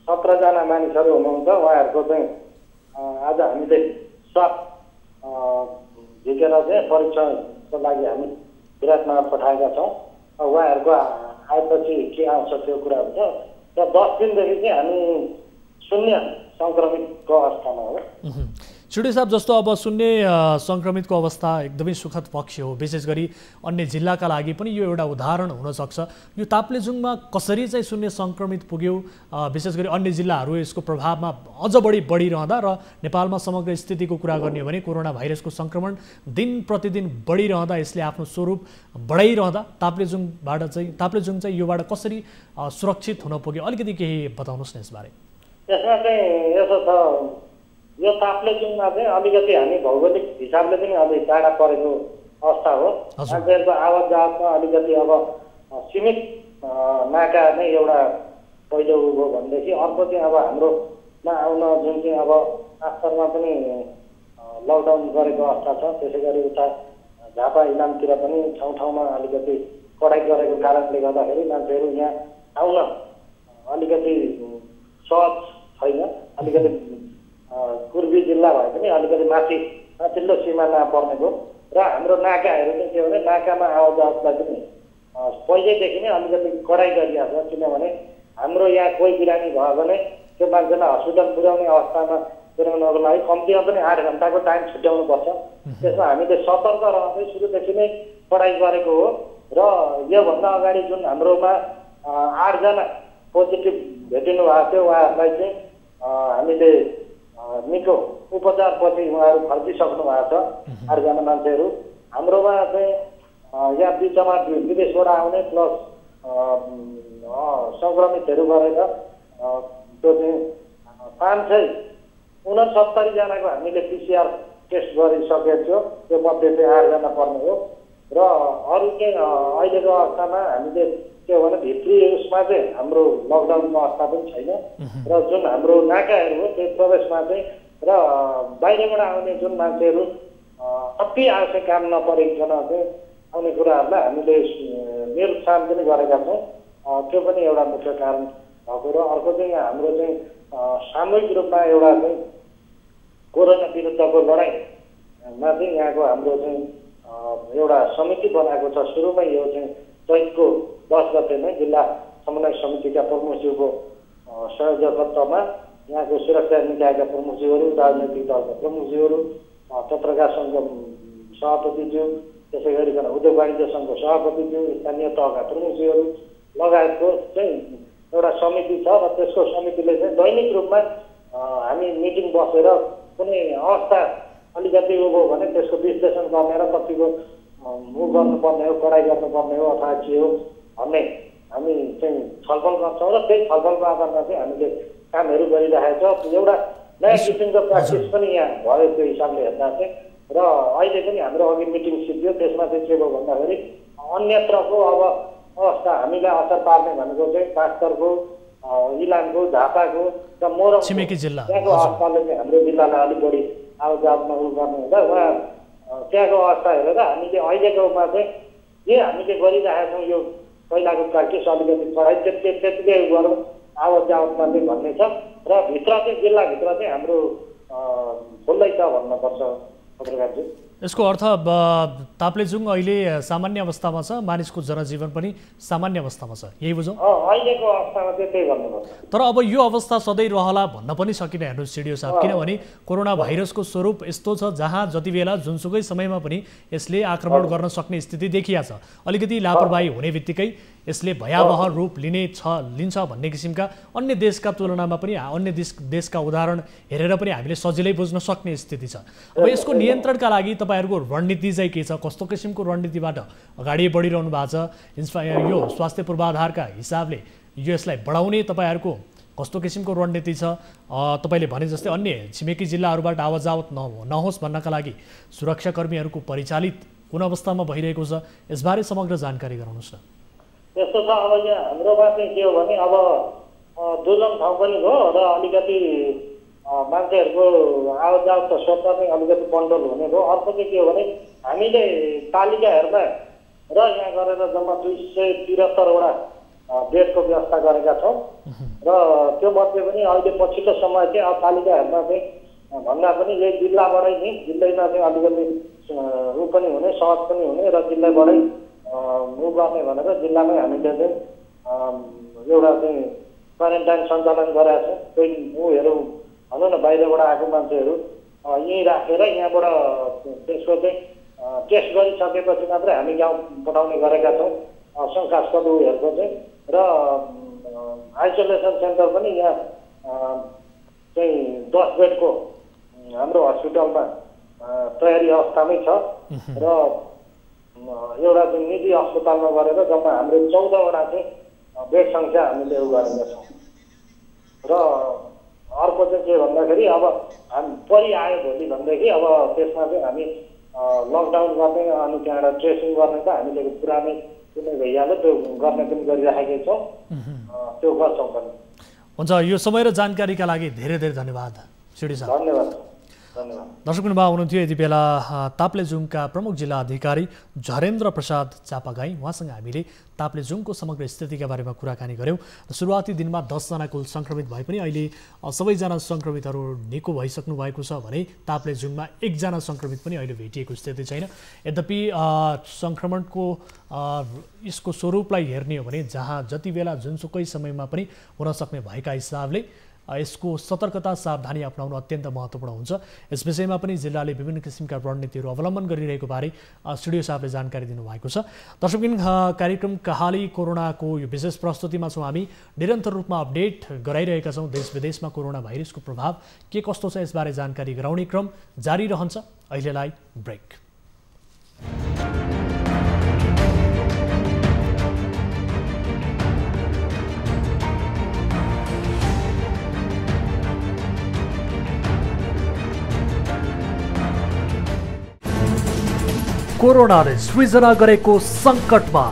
17 जना मानिसहरू हुनुहुन्छ। उहाँहरूको चाहिँ आज हामीले स्वाब झिकेर चाहिँ परीक्षणको लागि हामी विराटमा पठाएका छौँ। उहाँहरूको आएपछि के आउँछ त्यो कुरा हुन्छ। र 10 दिनदेखि चाहिँ हामी 0 सङ्क्रमितको अवस्थामा हो। छुटे साहब, जस्तो अब शून्य सङ्क्रमितको अवस्था एकदमै सुखद पक्ष हो, विशेष गरी अन्य जिल्लाका लागि पनि यो एउटा उदाहरण हुनसक्छ। यो ताप्लेजुङमा कसरी चाहिँ शून्य सङ्क्रमित पुग्यो, विशेष गरी अन्य जिल्लाहरू यसको प्रभावमा अझ बढिरहँदा र नेपालमा समग्र स्थितिको कुरा गर्ने हो भने कोरोना भाइरसको सङ्क्रमण दिन प्रतिदिन बढिरहँदा यसले आफ्नो स्वरूप बढाइरहँदा ताप्लेजुङ चाहिँ योबाट कसरी सुरक्षित हुन पुग्यो, अलिकति केही बताउनुहोस् न यसबारे। यसमा चाहिँ यसो छ, यो ताप्लेजुङमा चाहिँ अलिकति हामी भौगोलिक हिसाबले पनि अलिक टाढा परेको अवस्था हो। मान्छेहरूको आवाज जहाजमा अलिकति अब सीमित नाका नै एउटा पहिलो हो भनेदेखि अर्को चाहिँ अब हाम्रोमा आउन जुन चाहिँ अब आस्तरमा पनि लकडाउन गरेको अवस्था छ, त्यसै गरी उता झापा इलामतिर पनि ठाउँमा अलिकति कडाइ गरेको कारणले गर्दाखेरि मान्छेहरू यहाँ आउन अलिकति सहज छैन। अलिकति पूर्वी जिल्ला भए पनि अलिकति माथिल्लो सिमाना पर्नेको र हाम्रो नाकाहरू चाहिँ के भने नाकामा आवाजलाई पनि पहिल्यैदेखि नै अलिकति कडाइ गरिरहेको छ। किनभने हाम्रो यहाँ कोही बिरामी भयो भने त्यो मान्छेलाई हस्पिटल पुर्याउने अवस्थामा पुर्याउनको लागि कम्तीमा पनि 8 घन्टाको टाइम छुट्याउनु पर्छ। त्यसमा हामीले सतर्क रहँदै सुरुदेखि नै कडाइ गरेको हो र योभन्दा अगाडि जुन हाम्रोमा 8 जना पोजिटिभ भेटिनु भएको थियो उहाँहरूलाई चाहिँ हामीले निको उपचारपछि उहाँहरू फर्किसक्नु भएको छ। 8 जना मान्छेहरू हाम्रोमा चाहिँ यहाँ बिचमा विदेशबाट आउने प्लस सङ्क्रमितहरू गरेर त्यो चाहिँ 569 जनाको हामीले PCR टेस्ट गरिसकेको थियो। त्यो मध्ये चाहिँ 8 जना पर्ने हो र अरू चाहिँ अहिलेको अवस्थामा हामीले के भने भित्री उसमा चाहिँ हाम्रो लकडाउनको अवस्था पनि छैन र जुन हाम्रो नाकाहरू हो त्यो प्रवेशमा चाहिँ र बाहिरबाट आउने जुन मान्छेहरू अति आवश्यक काम नपरिकन चाहिँ आउने कुराहरूलाई हामीले निरुत्साहन पनि गरेका छौँ। त्यो पनि एउटा मुख्य कारण भएको र अर्को चाहिँ हाम्रो चाहिँ सामूहिक रूपमा एउटा चाहिँ कोरोना विरुद्धको लडाइँमा चाहिँ यहाँको हाम्रो चाहिँ एउटा समिति बनाएको छ। सुरुमै यो चाहिँ चैतको 10 गते नै जिल्ला समन्वय समितिका प्रमुखज्यूको सहयोगत्वमा यहाँको सुरक्षा निकायका प्रमुखज्यूहरू, राजनैतिक दलका प्रमुखज्यूहरू, पत्रकार सङ्घ सभापतिज्यू, त्यसै गरिकन उद्योग वाणिज्य सङ्घको सभापतिज्यू, स्थानीय तहका प्रमुखज्यूहरू लगायतको चाहिँ एउटा समिति छ र त्यसको समितिले चाहिँ दैनिक रूपमा हामी मिटिङ बसेर कुनै अवस्था अलिकति उ भयो भने त्यसको विश्लेषण गर्ने र कतिको उ गर्नुपर्ने हो, कडाइ गर्नुपर्ने हो अथवा के हो भन्ने हामी चाहिँ छलफल गर्छौँ र त्यही छलफलको आधारमा चाहिँ हामीले कामहरू गरिरहेको छ। एउटा नयाँ किसिमको प्र्याक्टिस पनि यहाँ भयो त्यो हिसाबले हेर्दा चाहिँ र अहिले पनि हाम्रो अघि मिटिङ सिद्धियो। त्यसमा चाहिँ के भयो भन्दाखेरि अन्यत्रको अब अवस्था हामीलाई असर पार्ने भनेको चाहिँ पाँचथरको, इलामको, झापाको र मोरङ छिमेकी जिल्ला त्यहाँको अवस्थाले चाहिँ हाम्रो जिल्लालाई अलिक बढी आवाजमा उ गर्नु हुँदा उहाँ त्यहाँको अवस्था हेरेर हामीले अहिलेकोमा चाहिँ जे हामीले गरिरहेका छौँ यो पहिलाको प्र्याक्टिस अलिकति पढाइ त्यतिकै गरौँ आवत जावतमा चाहिँ भन्ने छ र भित्र चाहिँ जिल्लाभित्र चाहिँ हाम्रो खुल्लै छ भन्नुपर्छ पत्रकारजी। यसको अर्थ ताप्लेजुङ अहिले सामान्य अवस्थामा छ, मानिसको जनजीवन पनि सामान्य अवस्थामा छ, यही बुझौँ? अहिलेको अवस्थामा चाहिँ त्यही भन्नुपर्छ। तर अब यो अवस्था सधैँ रहला भन्न पनि सकिने हेर्नु सिडिओ साहब, किनभने कोरोना भाइरसको स्वरूप यस्तो छ जहाँ जति बेला जुनसुकै समयमा पनि यसले आक्रमण गर्न सक्ने स्थिति देखिया छ। अलिकति लापरवाही हुने बित्तिकै यसले भयावह रूप लिन्छ भन्ने किसिमका अन्य देशका तुलनामा पनि अन्य देशका उदाहरण हेरेर पनि हामीले सजिलै बुझ्न सक्ने स्थिति छ। अब यसको नियन्त्रणका लागि तपाईँहरूको रणनीति चाहिँ के छ? कस्तो किसिमको रणनीतिबाट अगाडि बढिरहनु भएको छ? यो स्वास्थ्य पूर्वाधारका हिसाबले यसलाई बढाउने तपाईँहरूको कस्तो किसिमको रणनीति छ? तपाईँले भने जस्तै अन्य छिमेकी जिल्लाहरूबाट आवाज आवत नहोस् भन्नका लागि सुरक्षाकर्मीहरूको परिचालित कुन अवस्थामा भइरहेको छ? यसबारे समग्र जानकारी गराउनुहोस् न। यस्तो छ, अब यहाँ हाम्रोमा चाहिँ के हो भने अब दुर्गम ठाउँ पनि हो र अलिकति मान्छेहरूको आवाज जावत त स्वतः चाहिँ अलिकति कन्ट्रोल हुने भयो। अर्को चाहिँ के हो भने हामीले तालिका हेर्दा र यहाँ गरेर जम्मा 273वटा बेडको व्यवस्था गरेका छौँ र त्यो मध्ये पनि अहिले पछिल्लो समय चाहिँ अब तालिका हेर्दा चाहिँ भन्दा पनि यही जिल्लाबाटै नि जिल्लैमा चाहिँ अलिकति ऊ पनि हुने, सहज पनि हुने र जिल्लाबाटै उ गर्ने भनेर जिल्लामै हामीले चाहिँ एउटा चाहिँ क्वारेन्टाइन सञ्चालन गराएको छौँ। कोही उहरू भनौँ न बाहिरबाट आएको मान्छेहरू यहीँ राखेर यहाँबाट त्यसको चाहिँ टेस्ट गरिसकेपछि मात्रै हामी गाउँ पठाउने गरेका छौँ शङ्कास्पद उयोहरूको चाहिँ। र आइसोलेसन सेन्टर पनि यहाँ चाहिँ 10 बेडको हाम्रो हस्पिटलमा तयारी अवस्थामै छ। र एउटा चाहिँ निजी अस्पतालमा गरेर जम्मा हाम्रो 14वटा चाहिँ बेड सङ्ख्या हामीले गरेका छौँ। र अर्को चाहिँ के भन्दाखेरि अब हामी परिआयो भोलि भनेदेखि अब त्यसमा चाहिँ हामी लकडाउन गर्ने अनि त्यहाँबाट ट्रेसिङ गर्ने त हामीले पुरानै कुनै भइहाल्यो त्यो गर्ने पनि गरिराखेकै छौँ, त्यो गर्छौँ पनि। हुन्छ, यो समय र जानकारीका लागि धेरै धेरै धन्यवाद सिडी साहब। धन्यवाद। दर्शक बिन्दुमा हुनुहुन्थ्यो यति बेला ताप्लेजुङका प्रमुख जिल्ला अधिकारी झरेन्द्र प्रसाद चापागाई। उहाँसँग हामीले ताप्लेजुङको समग्र स्थितिका बारेमा कुराकानी गऱ्यौँ। सुरुवाती दिनमा 10 जना कुल सङ्क्रमित भए पनि अहिले सबैजना सङ्क्रमितहरू निको भइसक्नु भएको छ भने ताप्लेजुङमा 1 जना सङ्क्रमित पनि अहिले भेटिएको स्थिति छैन। यद्यपि सङ्क्रमणको यसको स्वरूपलाई हेर्ने हो भने जहाँ जति बेला जुनसुकै समयमा पनि हुन सक्ने भएका हिसाबले यसको सतर्कता सावधानी अपनाउनु अत्यन्त महत्त्वपूर्ण हुन्छ। यस विषयमा पनि जिल्लाले विभिन्न किसिमका रणनीतिहरू अवलम्बन गरिरहेको बारे स्टुडियो साहबले जानकारी दिनुभएको छ। दर्शकबिन, कार्यक्रम कहाली कोरोनाको यो विशेष प्रस्तुतिमा छौँ हामी। निरन्तर रूपमा अपडेट गराइरहेका छौँ। देश विदेशमा कोरोना भाइरसको प्रभाव के कस्तो छ यसबारे जानकारी गराउने क्रम जारी रहन्छ। अहिलेलाई ब्रेक। कोरोनाले सृजना गरेको सङ्कटमा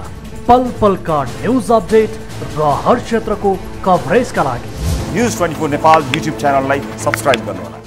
पल पलका न्युज अपडेट र हर क्षेत्रको कभरेजका लागि न्युज 24 नेपाल युट्युब च्यानललाई सब्स्क्राइब गर्नुहोला।